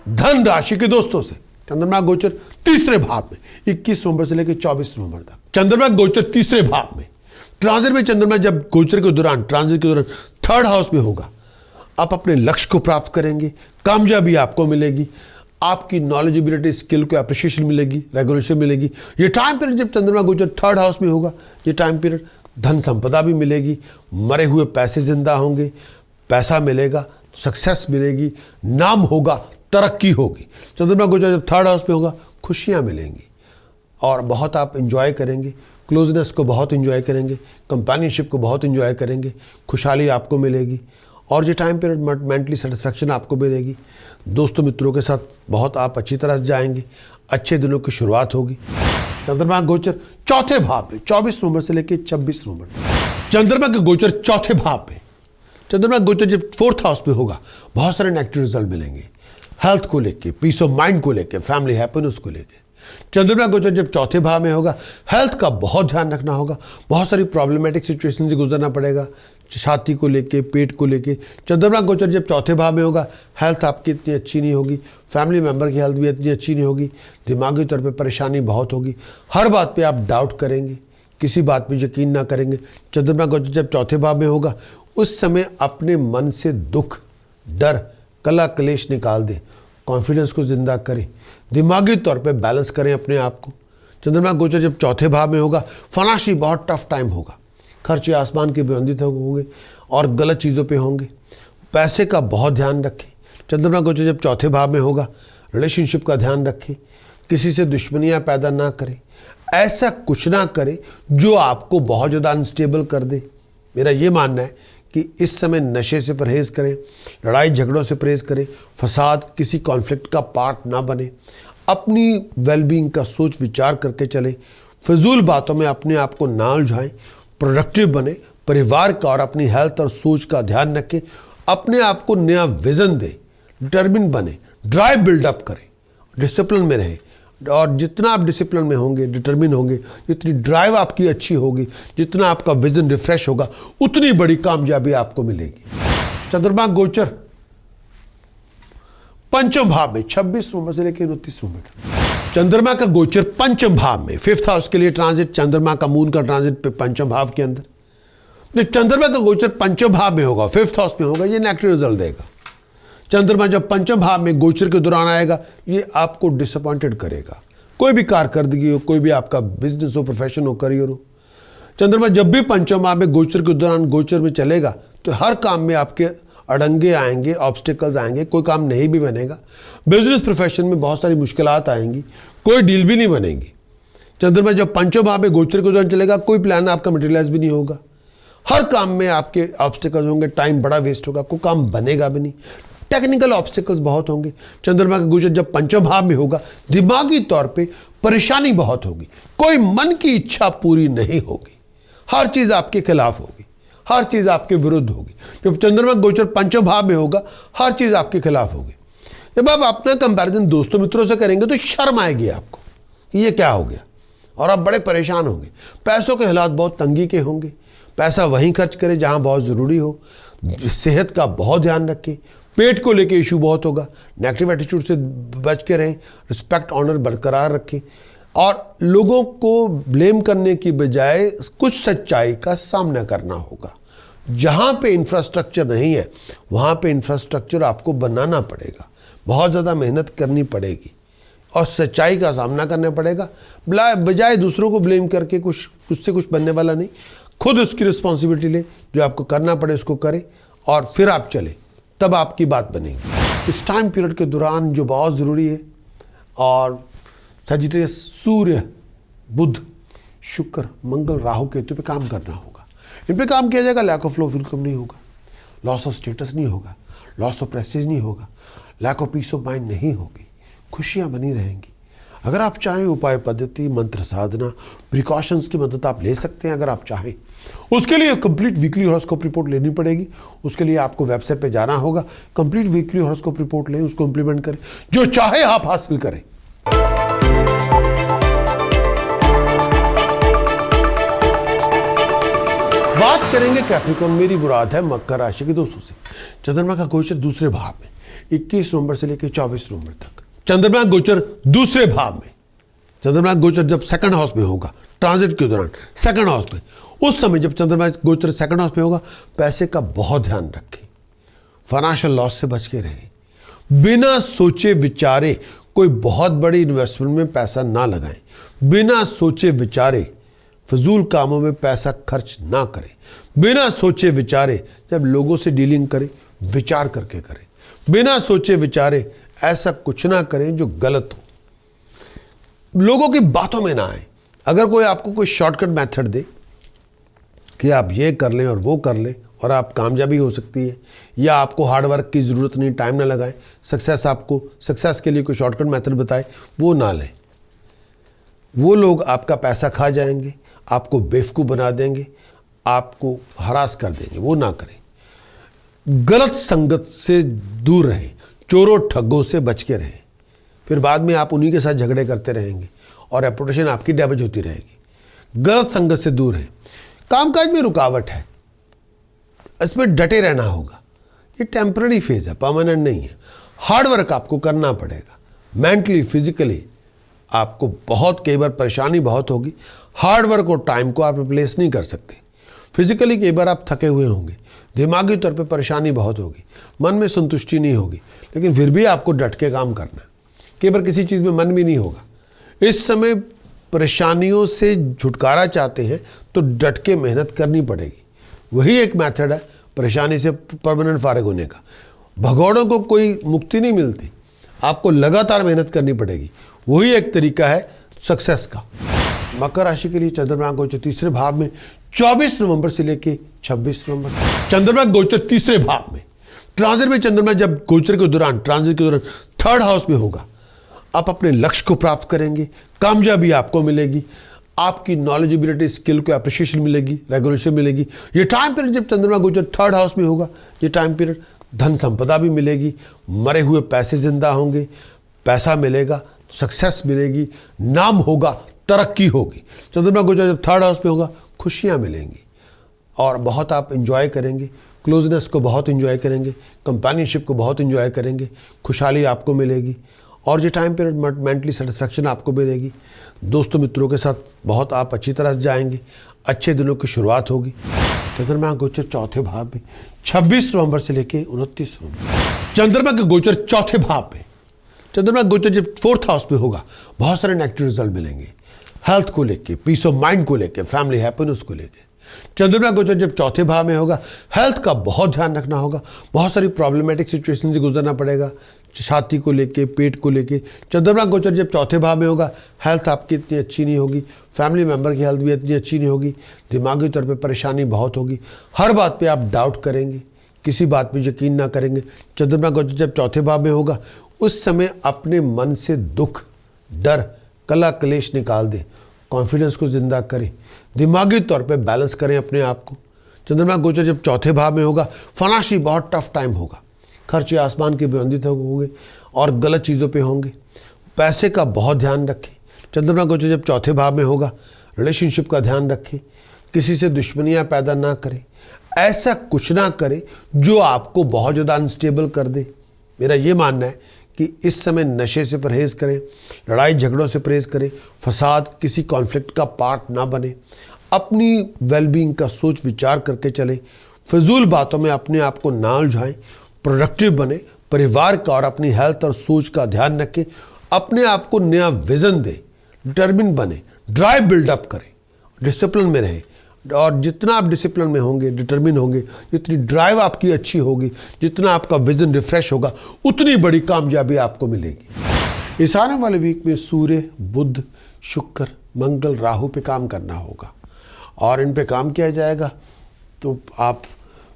धन राशि के दोस्तों से। चंद्रमा गोचर तीसरे भाव में 21 नवंबर से लेकर 24 नवंबर तक। चंद्रमा गोचर तीसरे भाव में ट्रांजिट में, चंद्रमा जब गोचर के दौरान, ट्रांजिट के दौरान थर्ड हाउस में होगा, आप अपने लक्ष्य को प्राप्त करेंगे, कामयाबी आपको मिलेगी, आपकी नॉलेजेबिलिटी, स्किल को अप्रिशिएशन मिलेगी, रेगुलेशन मिलेगी। ये टाइम पीरियड जब चंद्रमा गोचर थर्ड हाउस में होगा, ये टाइम पीरियड धन संपदा भी मिलेगी, मरे हुए पैसे जिंदा होंगे, पैसा मिलेगा, सक्सेस मिलेगी, नाम होगा, तरक्की होगी। चंद्रमा गोचर जब थर्ड हाउस में होगा, खुशियां मिलेंगी और बहुत आप इंजॉय करेंगे, क्लोजनेस को बहुत इंजॉय करेंगे, कंपेनियनशिप को बहुत इंजॉय करेंगे, खुशहाली आपको मिलेगी और ये टाइम पीरियड मेंटली सेटिस्फैक्शन आपको मिलेगी। दोस्तों मित्रों के साथ बहुत आप अच्छी तरह से जाएंगे, अच्छे दिनों की शुरुआत होगी। चंद्रमा गोचर चौथे भाव में 24 नवंबर से लेकर 26 नवंबर तक। चंद्रमा के गोचर चौथे भाव में, चंद्रमा गोचर जब फोर्थ हाउस में होगा, बहुत सारे नेगेटिव रिजल्ट मिलेंगे, हेल्थ को लेके, पीस ऑफ माइंड को लेके, फैमिली हैप्पीनेस को लेके। चंद्रमा गोचर जब चौथे भाव में होगा, हेल्थ का बहुत ध्यान रखना होगा, बहुत सारी प्रॉब्लमेटिक सिचुएशन से गुजरना पड़ेगा, छाती को लेके, पेट को लेके। चंद्रमा गोचर जब चौथे भाव में होगा, हेल्थ आपकी इतनी अच्छी नहीं होगी, फैमिली मेम्बर की हेल्थ भी इतनी अच्छी नहीं होगी, दिमागी तौर पे परेशानी बहुत होगी, हर बात पे आप डाउट करेंगे, किसी बात पे यकीन ना करेंगे। चंद्रमा गोचर जब चौथे भाव में होगा, उस समय अपने मन से दुख, डर, कला कलेश निकाल दें, कॉन्फिडेंस को जिंदा करें, दिमागी तौर पे बैलेंस करें अपने आप को। चंद्रमा गोचर जब चौथे भाव में होगा, फाइनेंशियली बहुत टफ टाइम होगा, खर्चे आसमान के बुलंदी तक होंगे और गलत चीज़ों पे होंगे, पैसे का बहुत ध्यान रखें। चंद्रमा गोचर जब चौथे भाव में होगा, रिलेशनशिप का ध्यान रखें, किसी से दुश्मनियाँ पैदा ना करें, ऐसा कुछ ना करें जो आपको बहुत ज़्यादा अनस्टेबल कर दे। मेरा ये मानना है कि इस समय नशे से परहेज़ करें, लड़ाई झगड़ों से परहेज़ करें, फसाद, किसी कॉन्फ्लिक्ट का पार्ट ना बने, अपनी वेलबींग का सोच विचार करके चलें, फिजूल बातों में अपने आप को ना उलझाएं, प्रोडक्टिव बने, परिवार का और अपनी हेल्थ और सोच का ध्यान रखें, अपने आप को नया विज़न दें, डिटर्मिन बने, ड्राइव बिल्डअप करें, डिसिप्लिन में रहें और जितना आप डिसिप्लिन में होंगे, डिटर्मिन होंगे, जितनी ड्राइव आपकी अच्छी होगी, जितना आपका विजन रिफ्रेश होगा, उतनी बड़ी कामयाबी आपको मिलेगी। चंद्रमा गोचर पंचम भाव में 26 नवंबर से लेकर 29 नवंबर तक। चंद्रमा का गोचर पंचम भाव में, फिफ्थ हाउस के लिए ट्रांजिट, चंद्रमा का मून का ट्रांजिट पे पंचम भाव के अंदर। चंद्रमा का गोचर पंचम भाव में होगा, फिफ्थ हाउस में होगा, ये नेगेटिव रिजल्ट देगा। चंद्रमा जब पंचम भाव में गोचर के दौरान आएगा, ये आपको डिसअपॉइंटेड करेगा, कोई भी कारकर्दगी हो, कोई भी आपका बिजनेस हो, प्रोफेशन हो, करियर हो। चंद्रमा जब भी पंचम भाव में गोचर के दौरान गोचर में चलेगा, तो हर काम में आपके अड़ंगे आएंगे, ऑब्स्टिकल्स आएंगे, कोई काम नहीं भी बनेगा, बिजनेस प्रोफेशन में बहुत सारी मुश्किलात आएंगी, कोई डील भी नहीं बनेगी। चंद्रमा जब पंचम भाव में गोचर के दौरान चलेगा, कोई प्लान आपका मटेरियलाइज भी नहीं होगा, हर काम में आपके ऑब्स्टिकल्स होंगे, टाइम बड़ा वेस्ट होगा, कोई काम बनेगा भी नहीं, टेक्निकल ऑब्स्टिकल्स बहुत होंगे। चंद्रमा का गोचर जब पंचम भाव में होगा, दिमागी तौर पे परेशानी बहुत होगी, कोई मन की इच्छा पूरी नहीं होगी, हर चीज़ आपके खिलाफ होगी, हर चीज़ आपके विरुद्ध होगी। जब चंद्रमा गोचर पंचम भाव में होगा, हर चीज़ आपके खिलाफ होगी। जब आप अपना कंपैरिजन दोस्तों मित्रों से करेंगे तो शर्म आएगी आपको, ये क्या हो गया, और आप बड़े परेशान होंगे। पैसों के हालात बहुत तंगी के होंगे, पैसा वहीं खर्च करें जहाँ बहुत ज़रूरी हो, सेहत का बहुत ध्यान रखें, पेट को लेके इशू बहुत होगा, नेगेटिव एटीट्यूड से बच के रहें, रिस्पेक्ट ऑनर बरकरार रखें और लोगों को ब्लेम करने की बजाय कुछ सच्चाई का सामना करना होगा। जहाँ पे इंफ्रास्ट्रक्चर नहीं है, वहाँ पे इंफ्रास्ट्रक्चर आपको बनाना पड़ेगा। बहुत ज़्यादा मेहनत करनी पड़ेगी और सच्चाई का सामना करना पड़ेगा। बजाय दूसरों को ब्लेम करके कुछ उससे कुछ बनने वाला नहीं। खुद उसकी रिस्पॉन्सिबिलिटी ले, जो आपको करना पड़े उसको करें और फिर आप चले, तब आपकी बात बनेगी। इस टाइम पीरियड के दौरान जो बहुत ज़रूरी है, और सजिटेरियस सूर्य, बुध, शुक्र, मंगल, राहु, केतु पे काम करना होगा। इन पे काम किया जाएगा। Lack of flow of income नहीं होगा, लॉस ऑफ स्टेटस नहीं होगा, लॉस ऑफ प्रेस्टीज नहीं होगा, lack of peace of mind नहीं होगी, खुशियाँ बनी रहेंगी। अगर आप चाहें उपाय पद्धति, मंत्र साधना, प्रिकॉशंस की मदद आप ले सकते हैं। अगर आप चाहें उसके लिए कंप्लीट वीकली हॉरोस्कोप रिपोर्ट लेनी पड़ेगी। उसके लिए आपको वेबसाइट पे जाना होगा, कंप्लीट वीकली हॉरोस्कोप रिपोर्ट लें, उसको इंप्लीमेंट करें, जो चाहे आप हासिल करें। बात करेंगे कैप्रिकॉर्न, मेरी मुराद है मकर राशि के दोस्तों से। चंद्रमा का गोचर दूसरे भाव में 21 नवंबर से लेकर 24 नवंबर तक। चंद्रमा गोचर दूसरे भाव में, चंद्रमा गोचर जब सेकंड हाउस में होगा, ट्रांजिट के दौरान सेकंड हाउस में, उस समय जब चंद्रमा गोचर सेकंड हाउस में होगा, पैसे का बहुत ध्यान रखें, फाइनेंशियल लॉस से बच के रहें। बिना सोचे विचारे कोई बहुत बड़ी इन्वेस्टमेंट में पैसा ना लगाएं। बिना सोचे विचारे फजूल कामों में पैसा खर्च ना करें। बिना सोचे विचारे जब लोगों से डीलिंग करें, विचार करके करें। बिना सोचे विचारे ऐसा कुछ ना करें जो गलत हो। लोगों की बातों में ना आए। अगर कोई आपको कोई शॉर्टकट मेथड दे कि आप ये कर लें और वो कर लें और आप कामयाबी हो सकती है, या आपको हार्ड वर्क की ज़रूरत नहीं, टाइम ना लगाएं, सक्सेस के लिए कोई शॉर्टकट मेथड बताए, वो ना लें। वो लोग आपका पैसा खा जाएंगे, आपको बेवकूफ़ बना देंगे, आपको हरास कर देंगे। वो ना करें। गलत संगत से दूर रहें, चोरों ठगों से बच के रहें। फिर बाद में आप उन्हीं के साथ झगड़े करते रहेंगे और रेपुटेशन आपकी डैमेज होती रहेगी। गलत संगत से दूर रहें। कामकाज में रुकावट है, इसमें डटे रहना होगा। ये टेम्पररी फेज है, परमानेंट नहीं है। हार्ड वर्क आपको करना पड़ेगा। मेंटली, फिजिकली आपको बहुत, कई बार परेशानी बहुत होगी। हार्ड वर्क और टाइम को आप रिप्लेस नहीं कर सकते। फिजिकली कई बार आप थके हुए होंगे, दिमागी तौर पे परेशानी बहुत होगी, मन में संतुष्टि नहीं होगी, लेकिन फिर भी आपको डट के काम करना है। कई बार किसी चीज़ में मन भी नहीं होगा। इस समय परेशानियों से छुटकारा चाहते हैं तो डट के मेहनत करनी पड़ेगी। वही एक मेथड है परेशानी से परमानेंट फारिग होने का। भगौड़ों को कोई मुक्ति नहीं मिलती, आपको लगातार मेहनत करनी पड़ेगी। वही एक तरीका है सक्सेस का। मकर राशि के लिए चंद्रमा गोचर तीसरे भाव में 24 नवंबर से लेकर 26 नवंबर तक। चंद्रमा गोचर तीसरे भाव में, ट्रांजिट में चंद्रमा जब गोचर के दौरान, ट्रांजिट के दौरान थर्ड हाउस में होगा, आप अपने लक्ष्य को प्राप्त करेंगे, कामयाबी आपको मिलेगी, आपकी नॉलेजेबिलिटी, स्किल को अप्रिशिएशन मिलेगी, रेगुलेशन मिलेगी। ये टाइम पीरियड जब चंद्रमा गोचर थर्ड हाउस में होगा, ये टाइम पीरियड धन संपदा भी मिलेगी, मरे हुए पैसे जिंदा होंगे, पैसा मिलेगा, सक्सेस मिलेगी, नाम होगा, तरक्की होगी। चंद्रमा गोचर जब थर्ड हाउस में होगा, खुशियाँ मिलेंगी और बहुत आप इंजॉय करेंगे, क्लोजनेस को बहुत इंजॉय करेंगे, कंपेनियनशिप को बहुत इंजॉय करेंगे, खुशहाली आपको मिलेगी और ये टाइम पीरियड मेंटली सेटिस्फैक्शन आपको मिलेगी। दोस्तों मित्रों के साथ बहुत आप अच्छी तरह से जाएंगे, अच्छे दिनों की शुरुआत होगी। चंद्रमा गोचर चौथे भाव में 26 नवंबर से लेकर 29 नवंबर। चंद्रमा के गोचर चौथे भाव में, चंद्रमा गोचर जब फोर्थ हाउस में होगा, बहुत सारे नेगेटिव रिजल्ट मिलेंगे। हेल्थ को लेके, पीस ऑफ माइंड को लेके, फैमिली हैप्पीनेस को लेके। चंद्रमा गोचर जब चौथे भाव में होगा, हेल्थ का बहुत ध्यान रखना होगा। बहुत सारी प्रॉब्लमेटिक सिचुएशन से गुजरना पड़ेगा, छाती को लेके, पेट को लेके। चंद्रमा गोचर जब चौथे भाव में होगा, हेल्थ आपकी इतनी अच्छी नहीं होगी, फैमिली मेम्बर की हेल्थ भी इतनी अच्छी नहीं होगी, दिमागी तौर पे परेशानी बहुत होगी, हर बात पे आप डाउट करेंगे, किसी बात पे यकीन ना करेंगे। चंद्रमा गोचर जब चौथे भाव में होगा, उस समय अपने मन से दुख, डर, कला कलेश निकाल दें, कॉन्फिडेंस को जिंदा करें, दिमागी तौर पे बैलेंस करें अपने आप को। चंद्रमा गोचर जब चौथे भाव में होगा, फाइनेंशियली बहुत टफ टाइम होगा, खर्चे आसमान की बुलंदी तक होंगे और गलत चीज़ों पे होंगे। पैसे का बहुत ध्यान रखें। चंद्रमा गोचर जब चौथे भाव में होगा, रिलेशनशिप का ध्यान रखें, किसी से दुश्मनियाँ पैदा ना करें, ऐसा कुछ ना करें जो आपको बहुत ज़्यादा अनस्टेबल कर दे। मेरा ये मानना है कि इस समय नशे से परहेज़ करें, लड़ाई झगड़ों से परहेज़ करें, फसाद, किसी कॉन्फ्लिक्ट का पार्ट ना बने, अपनी वेलबींग का सोच विचार करके चलें, फजूल बातों में अपने आप को ना उलझाएं, प्रोडक्टिव बने, परिवार का और अपनी हेल्थ और सोच का ध्यान रखें। अपने आप को नया विजन दे, डिटर्मिन बने, ड्राइव बिल्डअप करें, डिसिप्लिन में रहें। और जितना आप डिसिप्लिन में होंगे, डिटर्मिन होंगे, जितनी ड्राइव आपकी अच्छी होगी, जितना आपका विजन रिफ्रेश होगा, उतनी बड़ी कामयाबी आपको मिलेगी। इस आने वाले वीक में सूर्य, बुध, शुक्र, मंगल, राहु पे काम करना होगा और इन पे काम किया जाएगा तो आप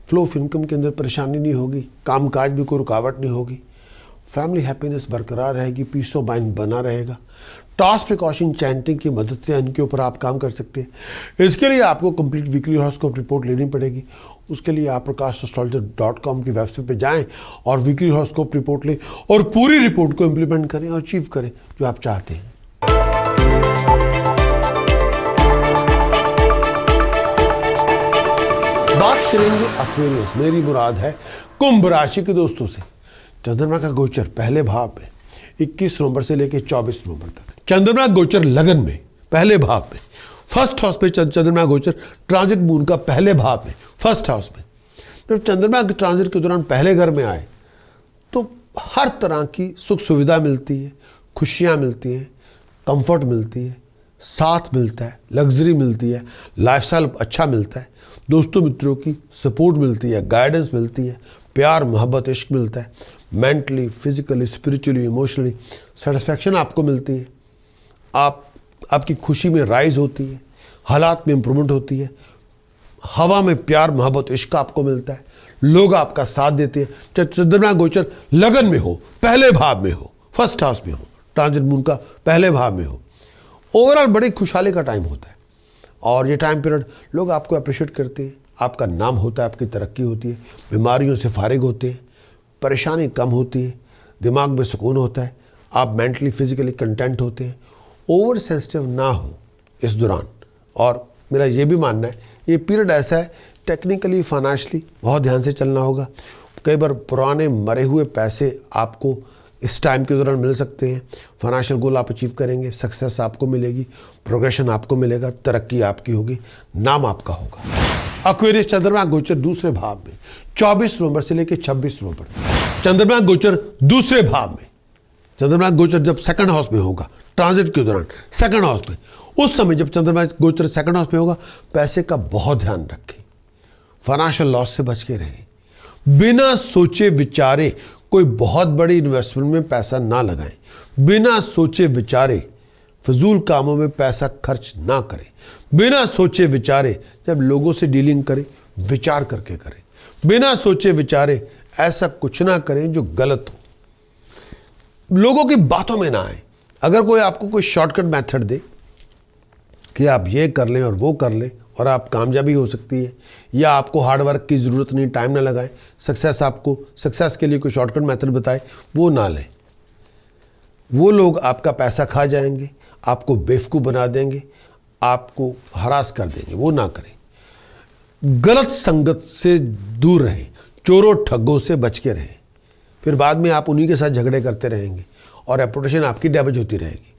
फ्लो ऑफ इनकम के अंदर परेशानी नहीं होगी, कामकाज भी कोई रुकावट नहीं होगी, फैमिली हैप्पीनेस बरकरार रहेगी, पीस ऑफ माइंड बना रहेगा। टॉस प्रिकॉशन चैंटिंग की मदद से इनके ऊपर आप काम कर सकते हैं। इसके लिए आपको कंप्लीट वीकली हॉरोस्कोप रिपोर्ट लेनी पड़ेगी। उसके लिए आप prakash.astrologer.com की वेबसाइट पे जाएं और वीकली हॉरोस्कोप रिपोर्ट लें और पूरी रिपोर्ट को इम्प्लीमेंट करें और अचीव करें जो आप चाहते हैं। बात करेंगे एक्वेरियस, मेरी मुराद है कुंभ राशि के दोस्तों से। चंद्रमा का गोचर पहले भाव में 21 नवंबर से लेकर 24 नवंबर तक। चंद्रमा गोचर लगन में पहले भाव में, फर्स्ट हाउस में चंद्रमा गोचर ट्रांजिट मून का पहले भाव में, फर्स्ट हाउस में। जब चंद्रमा के ट्रांजिट के दौरान पहले घर में आए तो हर तरह की सुख सुविधा मिलती है, खुशियाँ मिलती हैं, कंफर्ट मिलती है, साथ मिलता है, लग्जरी मिलती है, लाइफस्टाइल अच्छा मिलता है, दोस्तों मित्रों की सपोर्ट मिलती है, गाइडेंस मिलती है, प्यार मोहब्बत इश्क मिलता है, mentally, physically, spiritually, emotionally satisfaction आपको मिलती है। आपकी खुशी में राइज होती है, हालात में इम्प्रूवमेंट होती है, हवा में प्यार मोहब्बत इश्क आपको मिलता है, लोग आपका साथ देते हैं। चाहे चंद्रमा गोचर लगन में हो, पहले भाव में हो, फर्स्ट हाउस में हो, ट्रांजिट मून का पहले भाव में हो, ओवरऑल बड़ी खुशहाली का टाइम होता है। और ये टाइम पीरियड लोग आपको अप्रिशिएट करते हैं, आपका नाम होता है, आपकी तरक्की होती है, बीमारियों से फारिग होते हैं, परेशानी कम होती है, दिमाग में सुकून होता है, आप मेंटली फिजिकली कंटेंट होते हैं। ओवर सेंसिटिव ना हो इस दौरान। और मेरा ये भी मानना है ये पीरियड ऐसा है टेक्निकली फाइनेंशियली बहुत ध्यान से चलना होगा। कई बार पुराने मरे हुए पैसे आपको इस टाइम के दौरान मिल सकते हैं। फाइनेंशियल गोल आप अचीव करेंगे, सक्सेस आपको मिलेगी, प्रोग्रेशन आपको मिलेगा, तरक्की आपकी होगी, नाम आपका होगा। एक्वेरियस चंद्रमा गोचर दूसरे भाव में 24 नवंबर से लेकर 26 नवंबर। चंद्रमा गोचर दूसरे भाव में, चंद्रमा गोचर जब सेकंड हाउस में होगा ट्रांजिट के दौरान, सेकंड हाउस में, उस समय जब चंद्रमा गोचर सेकंड हाउस में होगा, पैसे का बहुत ध्यान रखें, फाइनेंशियल लॉस से बच के रहें, बिना सोचे विचारे कोई बहुत बड़ी इन्वेस्टमेंट में पैसा ना लगाएं, बिना सोचे विचारे फजूल कामों में पैसा खर्च ना करें, बिना सोचे विचारे जब लोगों से डीलिंग करें विचार करके करें, बिना सोचे विचारे ऐसा कुछ ना करें जो गलत हो, लोगों की बातों में ना आए। अगर कोई आपको कोई शॉर्टकट मेथड दे कि आप ये कर लें और वो कर लें और आप कामयाबी हो सकती है, या आपको हार्ड वर्क की ज़रूरत नहीं, टाइम ना लगाएं, सक्सेस के लिए कोई शॉर्टकट मेथड बताए, वो ना लें। वो लोग आपका पैसा खा जाएंगे, आपको बेवकूफ़ बना देंगे, आपको हरास कर देंगे, वो ना करें। गलत संगत से दूर रहें, चोरों ठग्गों से बच के रहें, फिर बाद में आप उन्हीं के साथ झगड़े करते रहेंगे और रेपुटेशन आपकी डैमेज होती रहेगी।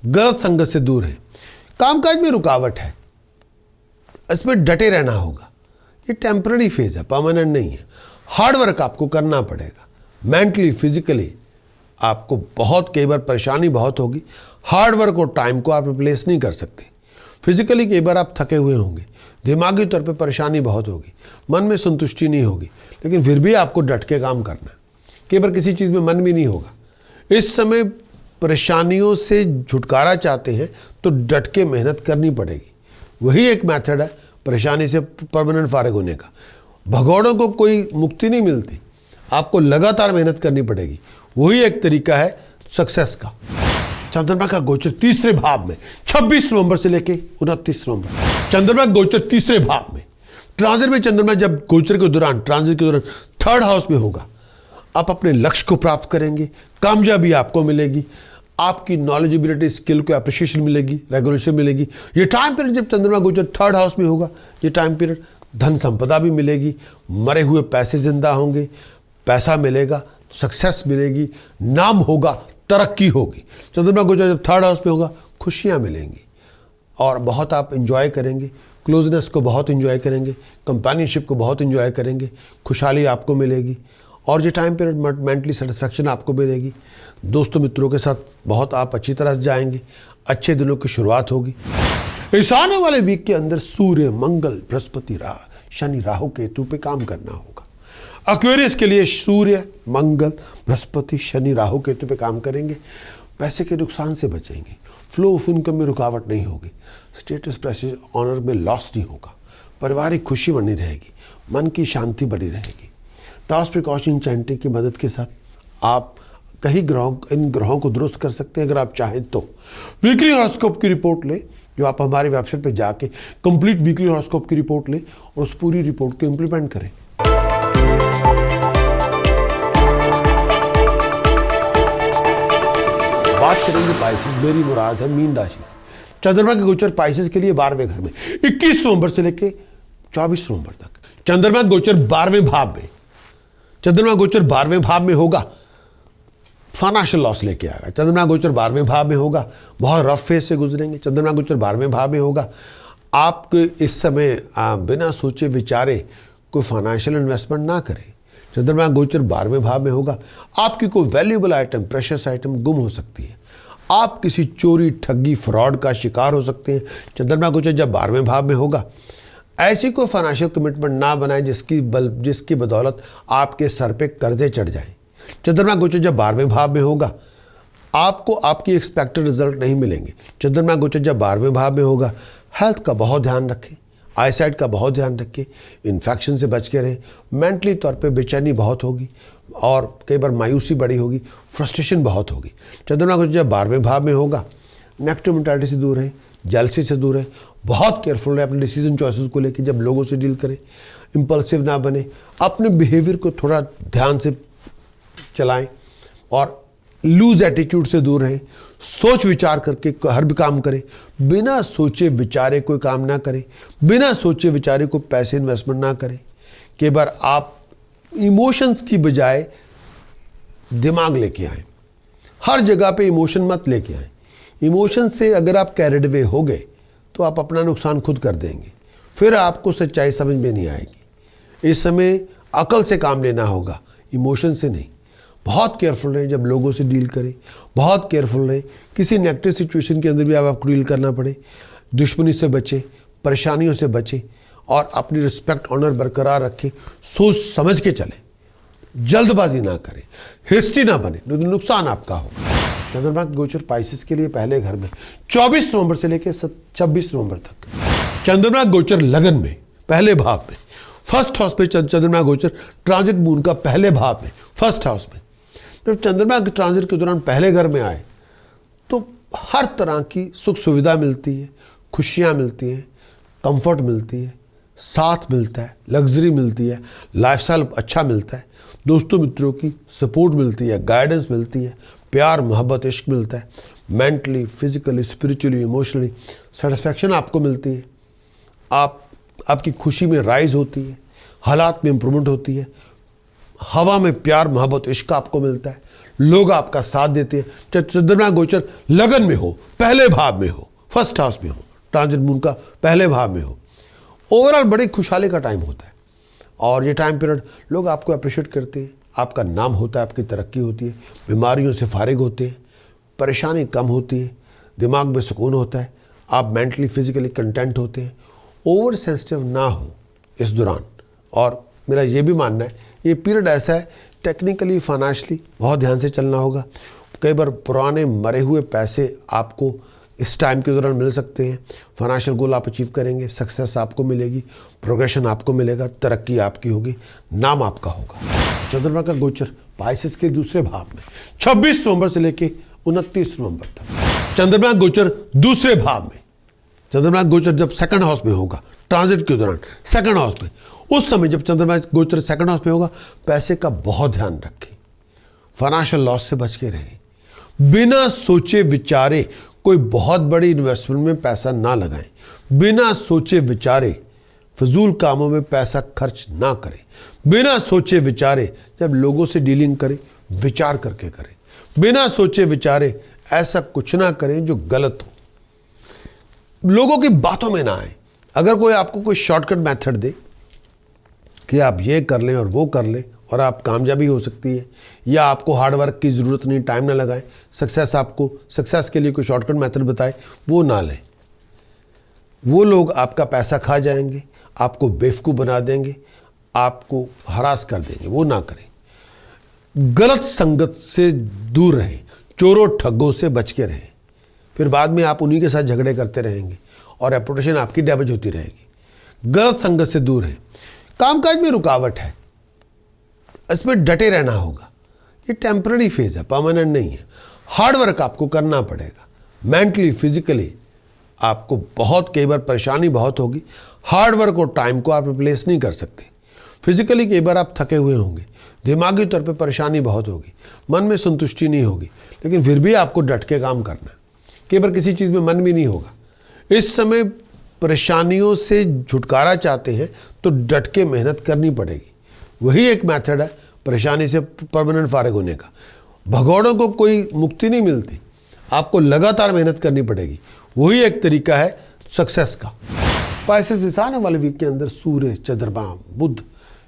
गलत संगत से दूर रहें। कामकाज में रुकावट है, इसमें डटे रहना होगा, ये टेम्पररी फेज है, परमानेंट नहीं है। हार्ड वर्क आपको करना पड़ेगा, मेंटली फिजिकली आपको बहुत कई बार परेशानी बहुत होगी। हार्ड वर्क और टाइम को आप रिप्लेस नहीं कर सकते। फिजिकली कई बार आप थके हुए होंगे, दिमागी तौर पे परेशानी बहुत होगी, मन में संतुष्टि नहीं होगी, लेकिन फिर भी आपको डट के काम करना है। कई बार किसी चीज़ में मन भी नहीं होगा। इस समय परेशानियों से छुटकारा चाहते हैं तो डट के मेहनत करनी पड़ेगी। वही एक मेथड है परेशानी से परमानेंट फारिग होने का। भगौड़ों को कोई मुक्ति नहीं मिलती, आपको लगातार मेहनत करनी पड़ेगी। वही एक तरीका है सक्सेस का। चंद्रमा का गोचर तीसरे भाव में 26 नवंबर से लेकर 29 नवंबर। चंद्रमा गोचर तीसरे भाव में, ट्रांजिट में चंद्रमा जब गोचर के दौरान, ट्रांजिट के दौरान थर्ड हाउस में होगा, आप अपने लक्ष्य को प्राप्त करेंगे, कामयाबी आपको मिलेगी, आपकी नॉलेजेबिलिटी स्किल को अप्रिशिएशन मिलेगी, रेगुलेशन मिलेगी। ये टाइम पीरियड जब चंद्रमा गोचर थर्ड हाउस में होगा, ये टाइम पीरियड धन संपदा भी मिलेगी, मरे हुए पैसे जिंदा होंगे, पैसा मिलेगा, सक्सेस मिलेगी, नाम होगा, तरक्की होगी। चंद्रमा गोचर जब थर्ड हाउस में होगा, खुशियाँ मिलेंगी और बहुत आप इंजॉय करेंगे, क्लोजनेस को बहुत इंजॉय करेंगे, कंपेनियनशिप को बहुत इंजॉय करेंगे, खुशहाली आपको मिलेगी और ये टाइम पीरियड मेंटली सेटिस्फैक्शन आपको मिलेगी। दोस्तों मित्रों के साथ बहुत आप अच्छी तरह से जाएंगे, अच्छे दिनों की शुरुआत होगी। इस आने वाले वीक के अंदर सूर्य, मंगल, बृहस्पति, शनि, राहु, केतु पे काम करना होगा। एक्वेरियस के लिए सूर्य, मंगल, बृहस्पति, शनि, राहु, केतु पे काम करेंगे। पैसे के नुकसान से बचेंगे, फ्लो ऑफ इनकम में रुकावट नहीं होगी, स्टेटस, प्रेस्टीज, ऑनर में लॉस नहीं होगा, पारिवारिक खुशी बनी रहेगी, मन की शांति बनी रहेगी। टॉस प्रिकॉशन चैंटिंग की मदद के साथ आप कई इन ग्रहों को दुरुस्त कर सकते हैं अगर आप चाहें तो। वीकली हॉरोस्कोप की रिपोर्ट लें, जो आप हमारी वेबसाइट पे जाके कंप्लीट वीकली हॉरोस्कोप की रिपोर्ट लें और उस पूरी रिपोर्ट को इम्प्लीमेंट करें। बात करेंगे पाइसेस, मेरी मुराद है मीन राशि से। चंद्रमा के गोचर पाइसेस के लिए 12वें घर में 21 नवंबर से लेके 24 नवंबर तक। चंद्रमा गोचर 12वें भाव में, चंद्रमा गोचर 12वें भाव में होगा, फाइनेंशियल लॉस लेके आएगा। चंद्रमा गोचर 12वें भाव में होगा, बहुत रफ फेज से गुजरेंगे। चंद्रमा गोचर 12वें भाव में होगा, आप इस समय बिना सोचे विचारे कोई फाइनेंशियल इन्वेस्टमेंट ना करें। चंद्रमा गोचर 12वें भाव में होगा, आपकी कोई वैल्यूएबल आइटम, प्रेशियस आइटम गुम हो सकती है, आप किसी चोरी, ठगी, फ्रॉड का शिकार हो सकते हैं। चंद्रमा गोचर जब 12वें भाव में होगा, ऐसी कोई फाइनेंशियल कमिटमेंट ना बनाएं जिसकी बदौलत आपके सर पे कर्जे चढ़ जाएं। चंद्रमा गोचर जब 12वें भाव में होगा, आपको आपकी एक्सपेक्टेड रिजल्ट नहीं मिलेंगे। चंद्रमा गोचर जब 12वें भाव में होगा, हेल्थ का बहुत ध्यान रखें, आईसाइट का बहुत ध्यान रखें, इन्फेक्शन से बच के रहें। मेंटली तौर पे बेचैनी बहुत होगी और कई बार मायूसी बड़ी होगी, फ्रस्ट्रेशन बहुत होगी। चंद्रमा गोचर जब 12वें भाव में होगा, नेगेटिव मेंटालिटी से दूर रहें, जेलसी से दूर रहें, बहुत केयरफुल रहें अपने डिसीजन चॉइसेस को लेकर जब लोगों से डील करें, इम्पल्सिव ना बने, अपने बिहेवियर को थोड़ा ध्यान से चलाएं और लूज एटीट्यूड से दूर रहें। सोच विचार करके हर भी काम करें, बिना सोचे विचारे कोई काम ना करें, बिना सोचे विचारे को पैसे इन्वेस्टमेंट ना करें। कई बार आप इमोशंस की बजाय दिमाग लेके आए, हर जगह पे इमोशन मत लेके आए। इमोशन से अगर आप कैरिड अवे हो गए तो आप अपना नुकसान खुद कर देंगे, फिर आपको सच्चाई समझ में नहीं आएगी। इस समय अकल से काम लेना होगा, इमोशन से नहीं। बहुत केयरफुल रहें जब लोगों से डील करें, बहुत केयरफुल रहें किसी नेगेटिव सिचुएशन के अंदर भी आपको डील करना पड़े। दुश्मनी से बचें, परेशानियों से बचें और अपनी रिस्पेक्ट, ऑनर बरकरार रखें। सोच समझ के चलें, जल्दबाजी ना करें, हिस्ट्री ना बने, नुकसान आपका होगा। चंद्रमा के गोचर पाइसेस के लिए पहले घर में 24 नवंबर से लेकर 26 नवंबर तक। चंद्रमा गोचर लगन में, पहले भाव में, फर्स्ट हाउस पे चंद्रमा गोचर ट्रांजिट मून का पहले भाव में, फर्स्ट हाउस में। जब चंद्रमा के ट्रांजिट के दौरान पहले घर में आए तो हर तरह की सुख सुविधा मिलती है, खुशियाँ मिलती हैं, कंफर्ट मिलती है, साथ मिलता है, लग्जरी मिलती है, लाइफस्टाइल अच्छा मिलता है, दोस्तों मित्रों की सपोर्ट मिलती है, गाइडेंस मिलती है, प्यार, मोहब्बत, इश्क मिलता है, mentally, physically, spiritually, emotionally satisfaction आपको मिलती है। आपकी खुशी में राइज होती है, हालात में इम्प्रूवमेंट होती है, हवा में प्यार, मोहब्बत, इश्क आपको मिलता है, लोग आपका साथ देते हैं। चाहे चंद्रमा गोचर लगन में हो, पहले भाव में हो, फर्स्ट हाउस में हो, ट्रांजिट मून का पहले भाव में हो, ओवरऑल बड़ी खुशहाली का टाइम होता है। और ये टाइम पीरियड लोग आपको अप्रिशिएट करते हैं, आपका नाम होता है, आपकी तरक्की होती है, बीमारियों से फारिग होते हैं, परेशानी कम होती है, दिमाग में सुकून होता है, आप मेंटली फिजिकली कंटेंट होते हैं। ओवर सेंसिटिव ना हो इस दौरान। और मेरा ये भी मानना है ये पीरियड ऐसा है, टेक्निकली, फाइनेंशियली बहुत ध्यान से चलना होगा। कई बार पुराने मरे हुए पैसे आपको इस टाइम के दौरान मिल सकते हैं। फाइनेंशियल गोल आप अचीव करेंगे, सक्सेस आपको मिलेगी, प्रोग्रेशन आपको मिलेगा, तरक्की आपकी होगी, नाम आपका होगा। चंद्रमा का गोचर पाइसेस के दूसरे भाव में 26 नवंबर से लेकर 29 नवंबर तक। चंद्रमा गोचर दूसरे भाव में, चंद्रमा गोचर जब सेकंड हाउस में होगा ट्रांजिट के दौरान, सेकंड हाउस में, उस समय जब चंद्रमा गोचर सेकंड हाउस में होगा, पैसे का बहुत ध्यान रखें, फाइनेंशियल लॉस से बच के रहें, बिना सोचे विचारे कोई बहुत बड़ी इन्वेस्टमेंट में पैसा ना लगाएं, बिना सोचे विचारे फजूल कामों में पैसा खर्च ना करें, बिना सोचे विचारे जब लोगों से डीलिंग करें विचार करके करें, बिना सोचे विचारे ऐसा कुछ ना करें जो गलत हो, लोगों की बातों में ना आए। अगर कोई आपको कोई शॉर्टकट मेथड दे कि आप ये कर लें और वो कर लें और आप कामयाबी हो सकती है, या आपको हार्ड वर्क की ज़रूरत नहीं, टाइम ना लगाएं, सक्सेस के लिए कोई शॉर्टकट मेथड बताए वो ना लें। वो लोग आपका पैसा खा जाएंगे, आपको बेवकूफ़ बना देंगे, आपको हरास कर देंगे, वो ना करें। गलत संगत से दूर रहें, चोरों ठग्गों से बच के रहें, फिर बाद में आप उन्हीं के साथ झगड़े करते रहेंगे और रेपुटेशन आपकी डैमेज होती रहेगी। गलत संगत से दूर रहें। कामकाज में रुकावट है, इसमें डटे रहना होगा, ये टेम्पररी फेज है, परमानेंट नहीं है। हार्ड वर्क आपको करना पड़ेगा, मेंटली फिजिकली आपको बहुत, कई बार परेशानी बहुत होगी। हार्ड वर्क और टाइम को आप रिप्लेस नहीं कर सकते। फिजिकली कई बार आप थके हुए होंगे, दिमागी तौर पे परेशानी बहुत होगी, मन में संतुष्टि नहीं होगी, लेकिन फिर भी आपको डट के काम करना है। कई बार किसी चीज़ में मन भी नहीं होगा। इस समय परेशानियों से छुटकारा चाहते हैं तो डट के मेहनत करनी पड़ेगी। वही एक मेथड है परेशानी से परमानेंट फारिग होने का। भगौड़ों को कोई मुक्ति नहीं मिलती, आपको लगातार मेहनत करनी पड़ेगी। वही एक तरीका है सक्सेस का। पैसे से आने वाले वीक के अंदर सूर्य, चंद्रमा, बुध,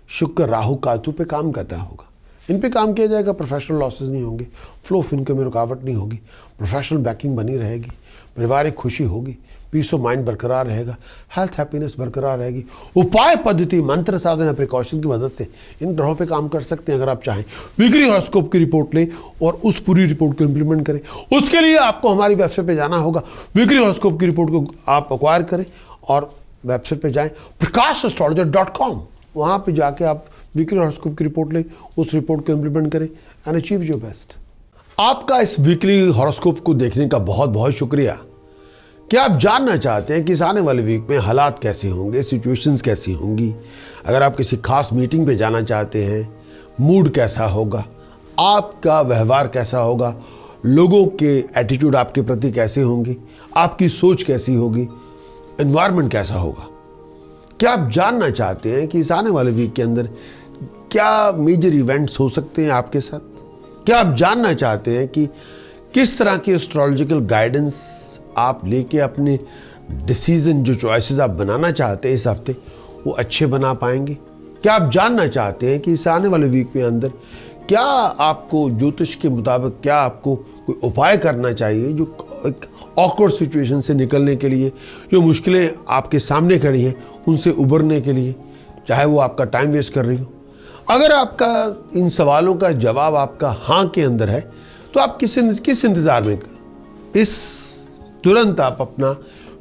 शुक्र, राहु, केतु पे काम करना होगा। इन पे काम किया जाएगा, प्रोफेशनल लॉसेस नहीं होंगे, फ्लो ऑफ इनकम में रुकावट नहीं होगी, प्रोफेशनल बैकिंग बनी रहेगी, पारिवारिक खुशी होगी, पीस ऑफ माइंड बरकरार रहेगा, हेल्थ हैप्पीनेस बरकरार रहेगी। उपाय पद्धति, मंत्र, साधना, प्रिकॉशन की मदद से इन ग्रहों पे काम कर सकते हैं अगर आप चाहें। वीकली हॉरोस्कोप की रिपोर्ट लें और उस पूरी रिपोर्ट को इंप्लीमेंट करें। उसके लिए आपको हमारी वेबसाइट पे जाना होगा। वीकली हॉरोस्कोप की रिपोर्ट को आप एक्वायर करें और वेबसाइट पे जाएं prakasastrologer.com। वहाँ पे जाके आप वीकली हॉरोस्कोप की रिपोर्ट लें, उस रिपोर्ट को इंप्लीमेंट करें एंड अचीव योर बेस्ट। आपका इस वीकली हॉरोस्कोप को देखने का बहुत बहुत शुक्रिया। क्या आप जानना चाहते हैं कि इस आने वाले वीक में हालात कैसे होंगे, सिचुएशंस कैसी होंगी? अगर आप किसी खास मीटिंग पे जाना चाहते हैं, मूड कैसा होगा, आपका व्यवहार कैसा होगा, लोगों के एटीट्यूड आपके प्रति कैसे होंगे, आपकी सोच कैसी होगी, एनवायरनमेंट कैसा होगा? क्या आप जानना चाहते हैं कि इस आने वाले वीक के अंदर क्या मेजर इवेंट्स हो सकते हैं आपके साथ? क्या आप जानना चाहते हैं कि किस तरह की एस्ट्रोलॉजिकल गाइडेंस आप लेके अपने डिसीजन, जो चॉइसेस आप बनाना चाहते हैं इस हफ्ते, वो अच्छे बना पाएंगे? क्या आप जानना चाहते हैं कि इस आने वाले वीक में अंदर क्या आपको ज्योतिष के मुताबिक क्या आपको कोई उपाय करना चाहिए जो एक ऑकवर्ड सिचुएशन से निकलने के लिए, जो मुश्किलें आपके सामने खड़ी हैं उनसे उबरने के लिए, चाहे वो आपका टाइम वेस्ट कर रही हो? अगर आपका इन सवालों का जवाब आपका हाँ के अंदर है तो आप किस इंतज़ार में? तुरंत आप अपना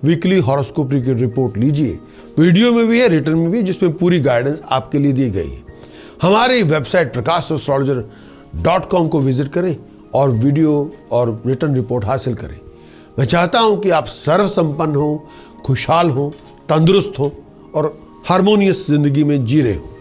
वीकली हॉरोस्कोप की रिपोर्ट लीजिए। वीडियो में भी है, रिटर्न में भी है, जिसमें पूरी गाइडेंस आपके लिए दी गई है। हमारी वेबसाइट prakasastrologer.com को विजिट करें और वीडियो और रिटर्न रिपोर्ट हासिल करें। मैं चाहता हूं कि आप सर्व संपन्न हो, खुशहाल हो, तंदुरुस्त हो और हारमोनियस जिंदगी में जी रहे हो।